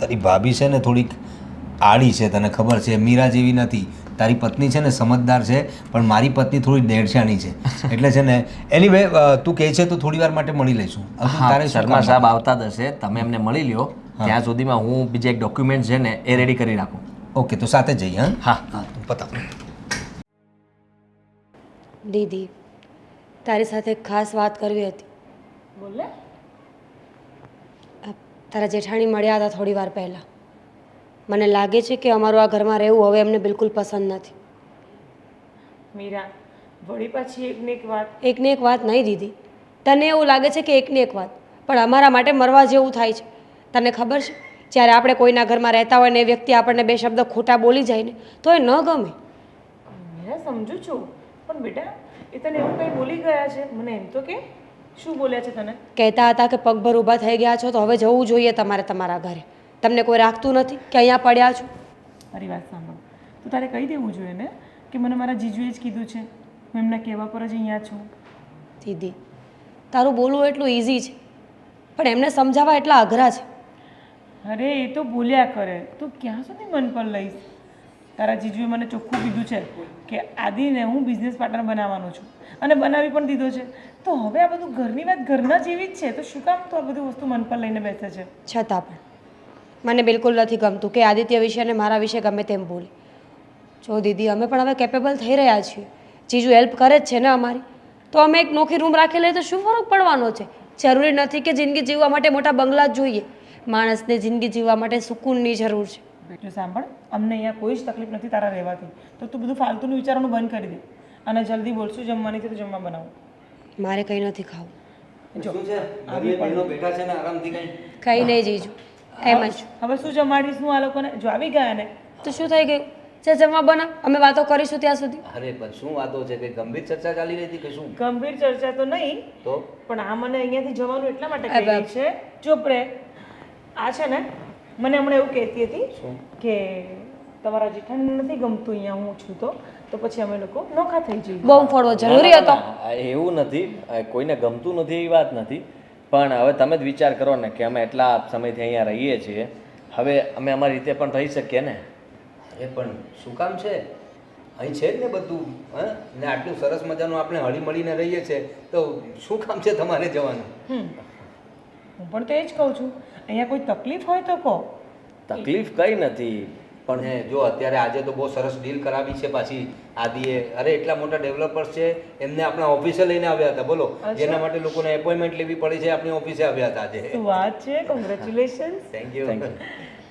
તારી ભાભી છે ને થોડીક આડી છે, તને ખબર છે. મીરા જેવી નથી. તારી પત્ની છે ને સમજદાર છે, પણ મારી પત્ની થોડી દેડશાની છે. એટલે છે ને એનીવે તું કહે છે તો થોડી વાર માટે મળી લઈશું. તારે શર્મા સાહેબ આવતા જ હશે, તમે એમને મળી લ્યો. ત્યાં સુધીમાં હું બીજા એક ડોક્યુમેન્ટ છે ને એ રેડી કરી રાખું. ઓકે, તો સાથે જઈએ. હા હા. પતાવ. દીદી, તારી સાથે એક ખાસ વાત કરવી હતી. બોલે. તારા જેઠાણી મળ્યા હતા થોડી વાર પહેલાં. મને લાગે છે કે અમારું આ ઘરમાં રહેવું હવે એમને બિલકુલ પસંદ નથી. મીરા, વળી પાછી એકને એક વાત. એકને એક વાત નહીં દીદી, તને એવું લાગે છે કે એકને એક વાત, પણ અમારા માટે મરવા જેવું થાય છે. તને ખબર છે જ્યારે આપણે કોઈના ઘરમાં રહેતા હોય ને એ વ્યક્તિ આપણને બે શબ્દ ખોટા બોલી જાય ને તો એ ન ગમે. મીરા, સમજુ છું, પણ બેટા એ તને એવું કંઈ બોલી ગયા છે? મને એમ તો કે શું બોલ્યા છે તને? કહેતા હતા કે પગભર ઊભા થઈ ગયા છો તો હવે જવું જોઈએ તમારે તમારા ઘરે. તમને કોઈ રાખતું નથી કે અહીંયા પડ્યા છો? મારી વાત સાંભળ, તો તારે કહી દેવું જોઈએ ને કે મને મારા જીજુએ જ કીધું છે, હું એમના કહેવા પર જ અહીંયા છું. દીદી, તારું બોલવું એટલું ઇઝી છે પણ એમને સમજાવવા એટલા અઘરા છે. અરે એ તો બોલ્યા કરે, તું ક્યાં સુધી મન પર લઈશ? તારા જીજુએ મને ચોખ્ખું કીધું છે કે આદિને હું બિઝનેસ પાર્ટનર બનાવવાનો છું અને બનાવી પણ દીધો છે. તો હવે આ બધું ઘરની વાત ઘરના જેવી જ છે, તો શું કામ તો આ બધી વસ્તુ મન પર લઈને બેસે છે? છતાં પણ મને બિલકુલ નથી ગમતું કે આદિત્ય વિશે અને મારા વિશે ગમે તેમ બોલી. જો દીદી, અમે પણ હવે કેપેબલ થઈ રહ્યા છીએ. જીજુ હેલ્પ કરે જ છે ને અમારી, તો અમે એક નોખી રૂમ રાખી લઈએ તો શું ફરક પડવાનો છે? જરૂરી નથી કે જિંદગી જીવવા માટે મોટા બંગલા જ જોઈએ. માણસને જિંદગી જીવવા માટે સુકૂનની જરૂર છે. જો સાંભળ, અમને અહીંયા કોઈ જ તકલીફ નથી તારા રહેવાથી, તો તું બધું ફાલતુનું વિચારવાનું બંધ કરી દે અને જલ્દી બોલશું. જમવાની છે તો જમવા બનાવું. મારે કંઈ નથી ખાવું. જો બેઠા છે ને આરામથી કઈ. કંઈ નહીં જીજુ, એમ જ. હવે શું જમાડીશ હું આ લોકોને? જો આવી ગયા ને તો શું થઈ ગયું? જે જમવા બનાવ, અમે વાતો કરીશું ત્યાં સુધી. અરે પણ શું વાતો છે? કઈ ગંભીર ચર્ચા ચાલી રહી હતી કે શું? ગંભીર ચર્ચા તો નહીં, તો પણ આ મને અહીંયાથી જવાનું એટલા માટે કહી રહી છે. ચૂપ રહે. આ છે ને મને હમણાં એવું કહેતી હતી કે તમારા જેઠાણીને નથી ગમતું અહીંયા હું છું તો પછી અમે લોકો નોખા થઈ જઈએ. બોમ્બ ફોડવો જરૂરી હતો? એવું નથી, કોઈને ગમતું નથી એવી વાત નથી, પણ હવે તમે જ વિચાર કરો ને કે અમે એટલા સમયથી અહીંયા રહીએ છીએ, હવે અમે અમારી રીતે પણ રહી શકીએ ને. અરે પણ શું કામ છે? અહીં છે જ ને બધું. હા, ને આટલું સરસ મજાનું આપણે હળી મળીને રહીએ છીએ તો શું કામ છે તમારે જવાનું? હું પણ તો એ જ કહું છું, અહીંયા કોઈ તકલીફ હોય તો કહો. તકલીફ કંઈ નથી, પણ હે જો અત્યારે આજે તો બહુ સરસ ડીલ કરાવી છે પાછી આદિએ. અરે એટલા મોટા ડેવલપર્સ છે, એમને આપણા ઓફિસે લઈને આવ્યા હતા. બોલો, જેના માટે લોકોને એપોઇન્ટમેન્ટ લેવી પડી છે આપણી ઓફિસે આવ્યા હતા આજે. શું વાત છે! કોંગ્રેચ્યુલેશન્સ. Thank you.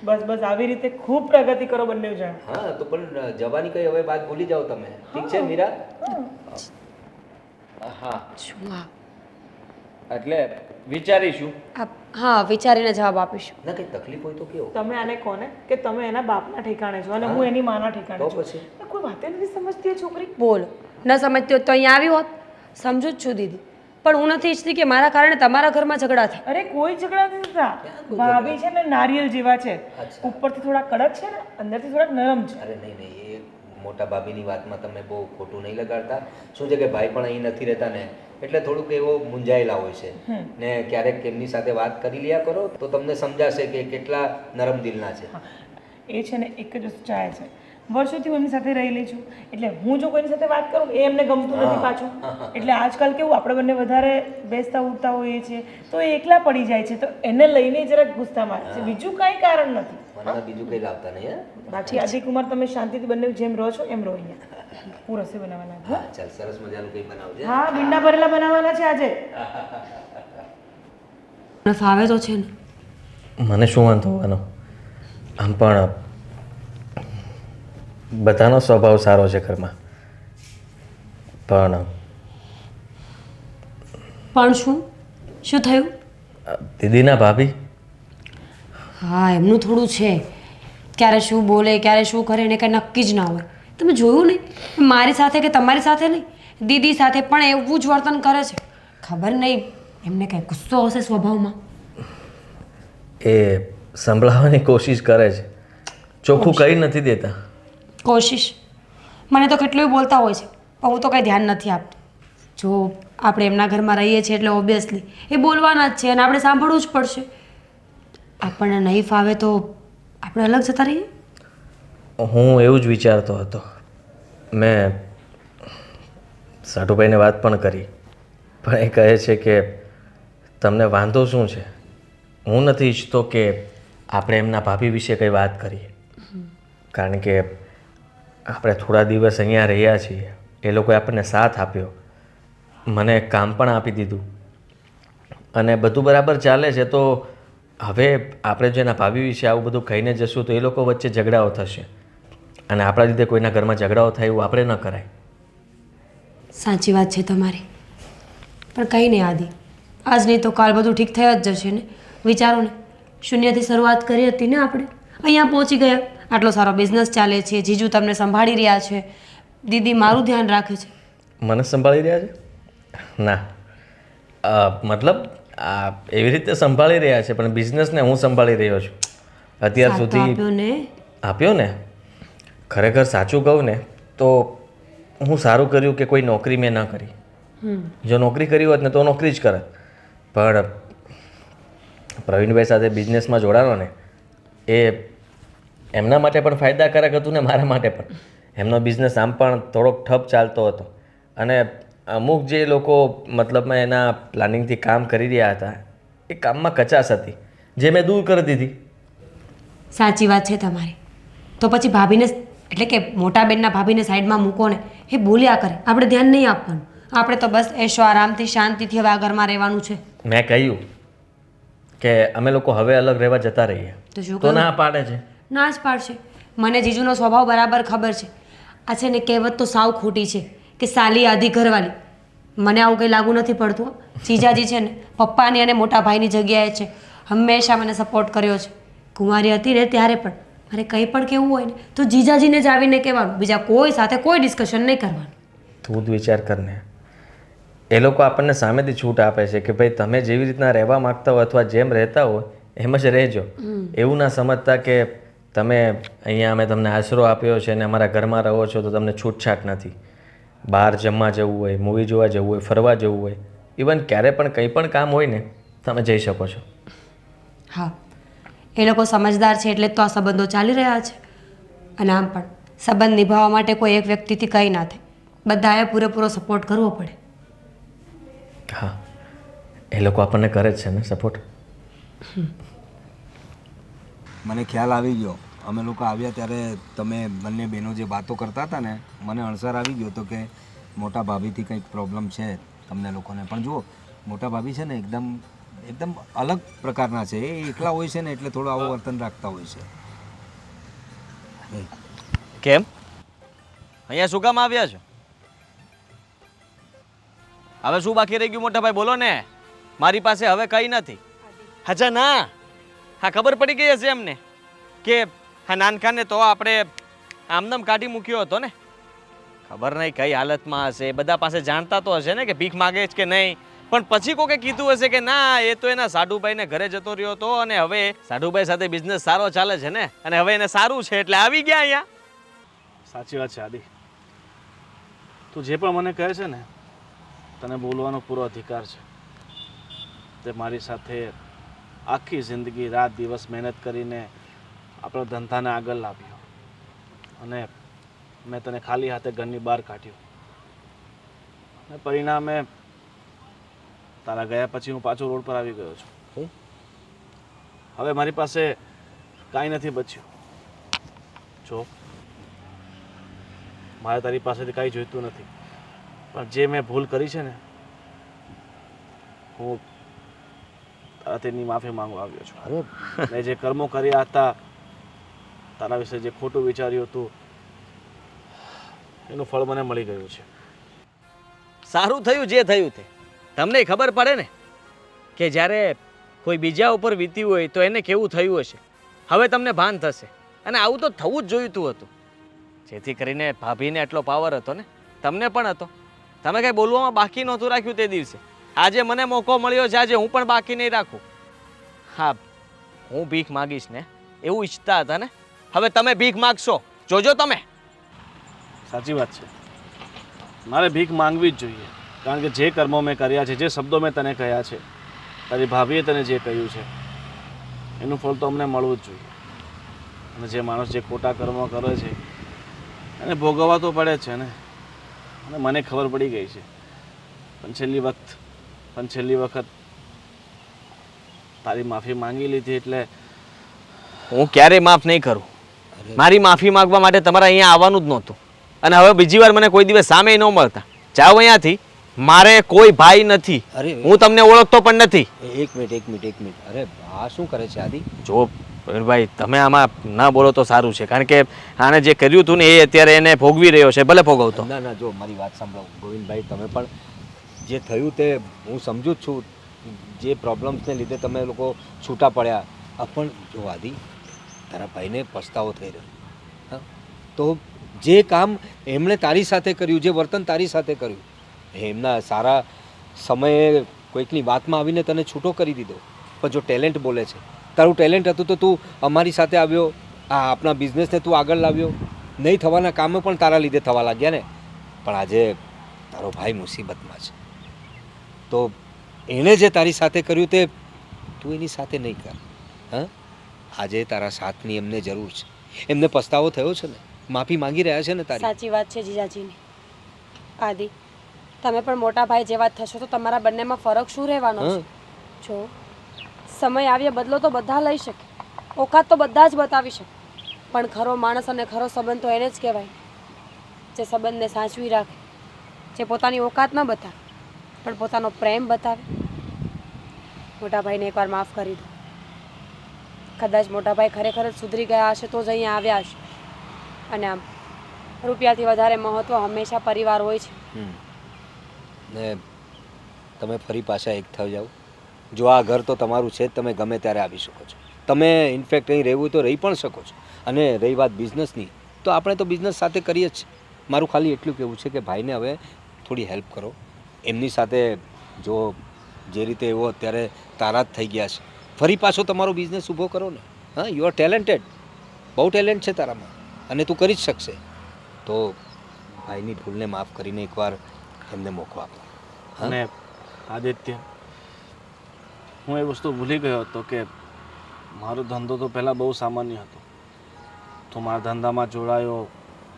બસ બસ આવી રીતે ખૂબ પ્રગતિ કરો બંને જણ. હા, તો પણ જવાની કઈ હવે વાત ભૂલી જાઓ તમે. ઠીક છે મીરા? હા. શું આ એટલે વિચારીશું. હા, વિચારીને જવાબ આપીશું. ના કંઈ તકલીફ હોય તો કેવો તમે આને કોને કે તમે એના બાપના ઠેકાણે છો અને હું એની માના ઠેકાણે તો છું પછી કોઈ વાતે નથી સમજતી એ છોકરી. બોલો, ન સમજતી હોત તો અહીંયા આવી હોત. સમજુ જ છું દીદી, પણ હું નથી ઈચ્છતી કે મારા કારણે તમારા ઘરમાં ઝઘડા થાય. અરે કોઈ ઝઘડા નથી થતા. ભાભી છે ને નારિયેલ જેવા છે, ઉપરથી થોડા કડક છે ને અંદરથી થોડાક નરમ છે. અરે નહીં નહીં, એ મોટા ભાભીની વાતમાં તમે બહુ ખોટું નહીં લગાડતા. શું છે કે ભાઈ પણ અહીં નથી રહેતા ને, એટલે થોડુંક એવો મૂંઝાયેલા હોય છે ને. ક્યારેક એમની સાથે વાત કરી લ્યા કરો તો તમને સમજાશે કે કેટલા નરમ દિલના છે. એ છે ને એક જ વસ્તુ ચાહે છે. વર્ષોથી હું એમની સાથે રહેલી છું, એટલે હું જો કોઈની સાથે વાત કરું એ એમને ગમતું નથી પાછું. એટલે આજકાલ કેવું આપણે બંને વધારે બેસતા ઉઠતા હોઈએ છીએ તો એ એકલા પડી જાય છે, તો એને લઈને જરાક ગુસ્સા મારે છે. બીજું કાંઈ કારણ નથી. મને બીજું કંઈ લાવતા નહીં. બાકી આદિકુમાર તમે શાંતિથી બંને જેમ રહો છો એમ રહો અહીંયા. હું રસોઈ બનાવવાના છું. હા ચાલ, સરસ મજાનું કંઈ બનાવજે. હા, ભીંડા ભરેલા બનાવવાના છે આજે. મને ફાવે તો છે ને. મને શું વાંધો હોવાનો? આમ પણ બધાનો સ્વભાવ સારો છે ઘરમાં. પણ શું થયું? દીદીના ભાભી હા, એમનું થોડું છે. ક્યારે શું બોલે, ક્યારે શું કરે એને કંઈ નક્કી જ ના હોય. તમે જોયું નહીં, મારી સાથે કે તમારી સાથે નહીં, દીદી સાથે પણ એવું જ વર્તન કરે છે. ખબર નહીં એમને કંઈ ગુસ્સો હશે સ્વભાવમાં. એ સંભળાવવાની કોશિશ કરે છે, ચોખ્ખું કહી નથી દેતા. કોશિશ મને તો કેટલું બોલતા હોય છે, પણ હું તો કંઈ ધ્યાન નથી આપતી. જો આપણે એમના ઘરમાં રહીએ છીએ એટલે ઓબ્વિયસલી એ બોલવાના જ છે અને આપણે સાંભળવું જ પડશે. આપણને નહીં ફાવે તો આપણે અલગ જતા રહીએ. હું એવું જ વિચારતો હતો. મેં સાટુભાઈને વાત પણ કરી, પણ એ કહે છે કે તમને વાંધો શું છે. હું નથી ઈચ્છતો કે આપણે એમના ભાભી વિશે કંઈ વાત કરીએ, કારણ કે આપણે થોડા દિવસ અહીંયા રહ્યા છીએ. એ લોકોએ આપણને સાથ આપ્યો, મને કામ પણ આપી દીધું અને બધું બરાબર ચાલે છે. તો હવે આપણે જો એના ભાભી વિશે આવું બધું કહીને જશું તો એ લોકો વચ્ચે ઝઘડાઓ થશે અને આપણા લીધે કોઈના ઘરમાં ઝઘડાઓ થાય એવું આપણે ન કરાય. સાચી વાત છે તમારી, પણ કંઈ નહીં આદિ, આજ નહીં તો કાલ બધું ઠીક થઈ જ જશે ને. વિચારો ને, શૂન્યથી શરૂઆત કરી હતી ને આપણે, અહીંયા પહોંચી ગયા. આટલો સારો બિઝનેસ ચાલે છે, જીજુ તમને સંભાળી રહ્યા છે, દીદી મારું ધ્યાન રાખે છે. મને સંભાળી રહ્યા છે? ના, મતલબ એવી રીતે સંભાળી રહ્યા છે, પણ બિઝનેસને હું સંભાળી રહ્યો છું અત્યાર સુધી. આપ્યો ને. ખરેખર સાચું કહું ને તો હું સારું કર્યું કે કોઈ નોકરી મેં ન કરી. જો નોકરી કરી હોત ને તો નોકરી જ કરત, પણ પ્રવીણભાઈ સાથે બિઝનેસમાં જોડાનો ને એ એમના માટે પણ ફાયદાકારક હતું ને મારા માટે પણ. એમનો બિઝનેસ આમ પણ થોડોક ઠપ ચાલતો હતો અને અમુક જે લોકો મતલબમાં એના પ્લાનિંગથી કામ કરી રહ્યા હતા એ કામમાં કચાશ હતી જે મેં દૂર કરી દીધી. સાચી વાત છે તમારી. તો પછી ભાભીને એટલે કે મોટા બેનના ભાભીને સાઈડમાં મૂકો ને, એ બોલ્યા કરે, આપણે ધ્યાન નહીં આપવાનું. આપણે તો બસ એશો આરામથી શાંતિથી હવે આ ઘરમાં રહેવાનું છે. મેં કહ્યું કે અમે લોકો હવે અલગ રહેવા જતા રહીએ તો શું તો ના પાડે છે. ના જ પાડશે. મને જીજુનો સ્વભાવ બરાબર ખબર છે. આ છે ને કહેવત તો સાવ ખોટી છે કે સાલી આધી ઘરવાળી. મને આવું કંઈ લાગુ નથી પડતું. જીજાજી છે ને પપ્પાની અને મોટા ભાઈની જગ્યાએ છે. હંમેશા મને સપોર્ટ કર્યો છે. કુંવારી હતી ને ત્યારે પણ મારે કંઈ પણ કહેવું હોય ને તો જીજાજીને જ આવીને કહેવાનું, બીજા કોઈ સાથે કોઈ ડિસ્કશન નહીં કરવાનું. તું જ વિચાર કરને, એ લોકો આપણને સામેથી છૂટ આપે છે કે ભાઈ તમે જેવી રીતના રહેવા માગતા હો અથવા જેમ રહેતા હોય એમ જ રહેજો. એવું ના સમજતા કે તમે અહીંયા અમે તમને આશરો આપ્યો છે અને અમારા ઘરમાં રહો છો તો તમને છૂટછાટ નથી. બહાર જમવા જવું હોય, મૂવી જોવા જવું હોય, ફરવા જવું હોય, ઇવન ક્યારે પણ કંઈ પણ કામ હોય ને તમે જઈ શકો છો. હા, એ લોકો સમજદાર છે એટલે જ તો આ સંબંધો ચાલી રહ્યા છે. અને આમ પણ સંબંધ નિભાવવા માટે કોઈ એક વ્યક્તિથી કંઈ ના થાય, બધાએ પૂરેપૂરો સપોર્ટ કરવો પડે. હા, એ લોકો આપણને કરે જ છે ને સપોર્ટ. મને ખ્યાલ આવી ગયો. અમે લોકો આવ્યા ત્યારે તમે બંને બહેનો જે વાતો કરતા હતા ને, મને અણસર આવી ગયો હતો કે મોટા ભાભીથી કંઈક પ્રોબ્લેમ છે તમને લોકોને. પણ જુઓ, મોટા ભાભી છે ને એકદમ અલગ પ્રકારના છે. એ એકલા હોય છે ને એટલે થોડું આવું વર્તન રાખતા હોય છે. કેમ અહીંયા શું કામ આવ્યા છો? હવે શું બાકી રહી ગયું મોટા ભાઈ, બોલો ને. મારી પાસે હવે કંઈ નથી. અચ્છા ના, હા ખબર પડી ગઈ હશે એમને કે હા નાનખાને તો આપણે આમનામ કાઢી મૂક્યો હતો ને. ખબર નહીં કઈ હાલતમાં હશે, બધા પાસે જાણતા તો હશે ને કે ભીખ માગે છે કે નહીં. પણ પછી કોકે કીધું હશે કે ના એ તો એના સાઢુભાઈને ઘરે જતો રહ્યો હતો અને હવે સાઢુભાઈ સાથે બિઝનેસ સારો ચાલે છે ને અને હવે એને સારું છે એટલે આવી ગયા અહીંયા. સાચી વાત છે આદિ. તું જે પણ મને કહે છે ને તને બોલવાનો પૂરો અધિકાર છે. તે મારી સાથે આખી જિંદગી રાત દિવસ મહેનત કરીને આપણો ધંધાને આગળ લાવ્યો અને મેં તને ખાલી હાથે ઘરની બહાર કાઢ્યો અને પરિણામે તારા ગયા પછી હું પાછો રોડ પર આવી ગયો છું. હવે મારી પાસે કાંઈ નથી બચ્યું. જો મારે તારી પાસેથી કાંઈ જોઈતું નથી, પણ જે મેં ભૂલ કરી છે ને હું તારા તેની માફી માંગવા આવ્યો છું. મેં જે કર્મો કર્યા હતા, તારા વિશે જે ખોટું વિચાર્યું હતું એનું ફળ મને મળી ગયું છે. સારું થયું જે થયું તે. તમને ખબર પડે ને કે જ્યારે કોઈ બીજા ઉપર વીત્યું હોય તો એને કેવું થયું હશે. હવે તમને ભાન થશે અને આવું તો થવું જ જોઈતું હતું. જેથી કરીને ભાભીને એટલો પાવર હતો ને, તમને પણ હતો. તમે કંઈ બોલવામાં બાકી નહોતું રાખ્યું તે દિવસે. આજે મને મોકો મળ્યો છે, આજે હું પણ બાકી નહીં રાખું. હા, હું ભીખ માગીશ ને એવું ઈચ્છતા હતા ને, હવે તમે ભીખ માગશો, જોજો તમે. સાચી વાત છે, મારે ભીખ માંગવી જ જોઈએ. કારણ કે જે કર્મો મેં કર્યા છે, જે શબ્દો મેં તને કહ્યા છે, તારી ભાભીએ તને જે કહ્યું છે એનું ફળ તો અમને મળવું જ જોઈએ. અને જે માણસ જે ખોટા કર્મો કરે છે એને ભોગવવા તો પડે જ છે ને. અને મને ખબર પડી ગઈ છે, પણ છેલ્લી વખત તારી માફી માંગી લીધી એટલે હું ક્યારેય માફ નહીં કરું. મારી માફી માંગવા માટે તમારે અહીંયા આવવાનું જ નહોતું અને હવે બીજી વાર મને કોઈ દિવસ સામે ન મળતા. જાઓ અહીંયાથી. મારે કોઈ ભાઈ નથી, હું તમને ઓળખતો પણ નથી. એક મિનિટ. અરે આ શું કરે છે આદિ? જો ભાઈ તમે આમાં ના બોલો તો સારું છે, કારણ કે આને જે કર્યું હતું ને એ અત્યારે એને ભોગવી રહ્યો છે. ભલે ભોગવતો. ના જો મારી વાત સાંભળો ગોવિંદભાઈ, તમે પણ જે થયું તે હું સમજુ જ છું. જે પ્રોબ્લેમ્સને લીધે તમે લોકો છૂટા પડ્યા, પણ જો આદિ તારા ભાઈને પસ્તાવો થઈ રહ્યો. હા, તો જે કામ એમણે તારી સાથે કર્યું, જે વર્તન તારી સાથે કર્યું, એમના સારા સમયે કોઈકની વાતમાં આવીને તને છૂટો કરી દીધો. પણ જો ટેલેન્ટ બોલે છે, તારું ટેલેન્ટ હતું તો તું અમારી સાથે આવ્યો, આ આપણા બિઝનેસને તું આગળ લાવ્યો. નહીં થવાના કામો પણ તારા લીધે થવા લાગ્યા ને. પણ આજે તારો ભાઈ મુસીબતમાં છે, તો એણે જે તારી સાથે કર્યું તે તું એની સાથે નહીં કર. હા, આજે તારા સાથની એમને જરૂર છે. એમને પસ્તાવો થયો છે ને, માફી માંગી રહ્યા છે ને તારી. સાચી વાત છે જીજાજીની. આદિ, તમે પણ મોટા ભાઈ જેવા થશો તો તમારા બંનેમાં ફરક શું રહેવાનો છે? જો સમય આવ્યે બદલો તો બધા લઈ શકે, ઓકાત તો બધા જ બતાવી શકે, પણ ખરો માણસ અને ખરો સંબંધ તો એને જ કહેવાય જે સંબંધને સાચવી રાખે, જે પોતાની ઓકાત ન બતાવે પણ પોતાનો પ્રેમ બતાવે. મોટા ભાઈને એકવાર માફ કરી દો. કદાચ મોટા ભાઈ ખરેખર જ સુધરી ગયા હશે તો જ અહીંયા આવ્યા હશે. અને આમ રૂપિયાથી વધારે મહત્વ હંમેશા પરિવાર હોય છે. ને તમે ફરી પાછા એક થઈ જાઓ. જો આ ઘર તો તમારું છે જ, તમે ગમે ત્યારે આવી શકો છો. તમે ઇનફેક્ટ અહીં રહેવું તો રહી પણ શકો છો. અને રહી વાત બિઝનેસની, તો આપણે તો બિઝનેસ સાથે કરીએ જ. મારું ખાલી એટલું કહેવું છે કે ભાઈને હવે થોડી હેલ્પ કરો. એમની સાથે જો જે રીતે એવો અત્યારે તારા જ થઈ ગયા છે, ફરી પાછો તમારો બિઝનેસ ઊભો કરો ને. હા, યુ આર ટેલેન્ટેડ, બહુ ટેલેન્ટ છે તારામાં અને તું કરી જ શકશે. તો ભાઈની ભૂલને માફ કરીને એકવાર એમને મોકો આપો. અને આદિત્ય, હું એ વસ્તુ ભૂલી ગયો હતો કે મારો ધંધો તો પહેલાં બહુ સામાન્ય હતો. તો મારા ધંધામાં જોડાયો,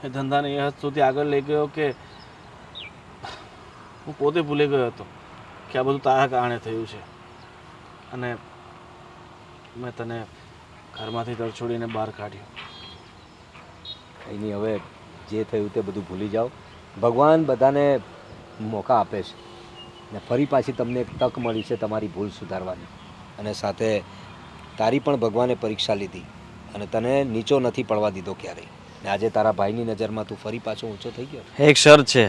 એ ધંધાને એ હદ સુધી આગળ લઈ ગયો કે હું પોતે ભૂલી ગયો હતો કે આ બધું તારા કારણે થયું છે. અને મેં તને ઘરમાંથી તરછોડીને બહાર કાઢ્યો. કંઈ નહીં, હવે જે થયું તે બધું ભૂલી જાઓ. ભગવાન બધાને મોકા આપે છે ને ફરી પાછી તમને એક તક મળી છે તમારી ભૂલ સુધારવાની. અને સાથે તારી પણ ભગવાને પરીક્ષા લીધી અને તને નીચો નથી પડવા દીધો ક્યારેય. ને આજે તારા ભાઈની નજરમાં તું ફરી પાછો ઊંચો થઈ ગયો. એક શરત છે,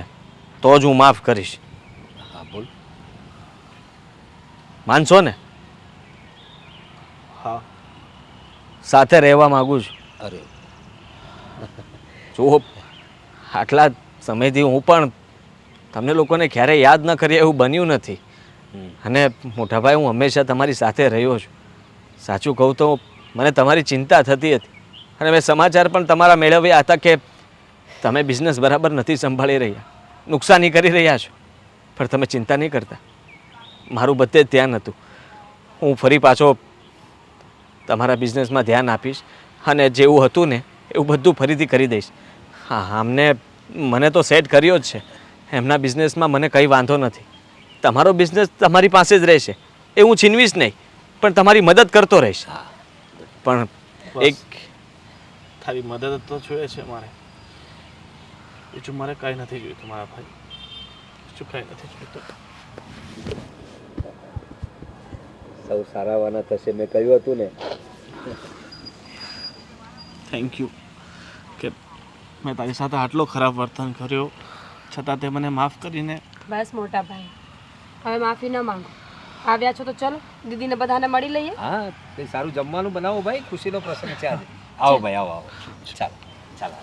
તો જ હું માફ કરીશ. હા બોલ. માનશો ને? હા. સાથે રહેવા માંગુ છું. અરે જુઓ, આટલા સમયથી હું પણ તમને લોકોને ક્યારેય યાદ ન કરીએ એવું બન્યું નથી. અને મોટાભાઈ, હું હંમેશા તમારી સાથે રહ્યો છું. સાચું કહું તો મને તમારી ચિંતા થતી હતી અને મેં સમાચાર પણ તમારા મેળવ્યા હતા કે તમે બિઝનેસ બરાબર નથી સંભાળી રહ્યા, નુકસાની કરી રહ્યા છો. પણ તમે ચિંતા નહીં કરતા, મારું બધે જ ધ્યાન હતું. હું ફરી પાછો તમારા બિઝનેસમાં ધ્યાન આપીશ અને જેવું હતું ને એવું બધું ફરીથી કરી દઈશ. હા, મને તો સેટ કર્યો જ છે. એમના બિઝનેસમાં મને કંઈ વાંધો નથી. તમારો બિઝનેસ તમારી પાસે જ રહેશે, એ હું છીનવીશ નહીં, પણ તમારી મદદ કરતો રહીશ. પણ એક તારી મદદ તો જોઈએ છે મારે. બીજું મારે કાંઈ નથી જોઈતું મારા ભાઈ, બીજું કાંઈ નથી જોઈતું. સૌ સારાવાના થશે, મેં કહ્યું હતું ને. થેન્ક યુ કે મેં તારી સાથે આટલો ખરાબ વર્તન કર્યો છતાં તે મને માફ કરીને. બસ મોટા ભાઈ, હવે માફી ન માંગો. આવ્યા છો તો ચલો દીદીને બધાને મળી લઈએ. હા, કંઈ સારું જમવાનું બનાવો ભાઈ, ખુશીનો પ્રસંગ છે આજે. આવો ભાઈ, આવો આવો. ચાલો ચાલો.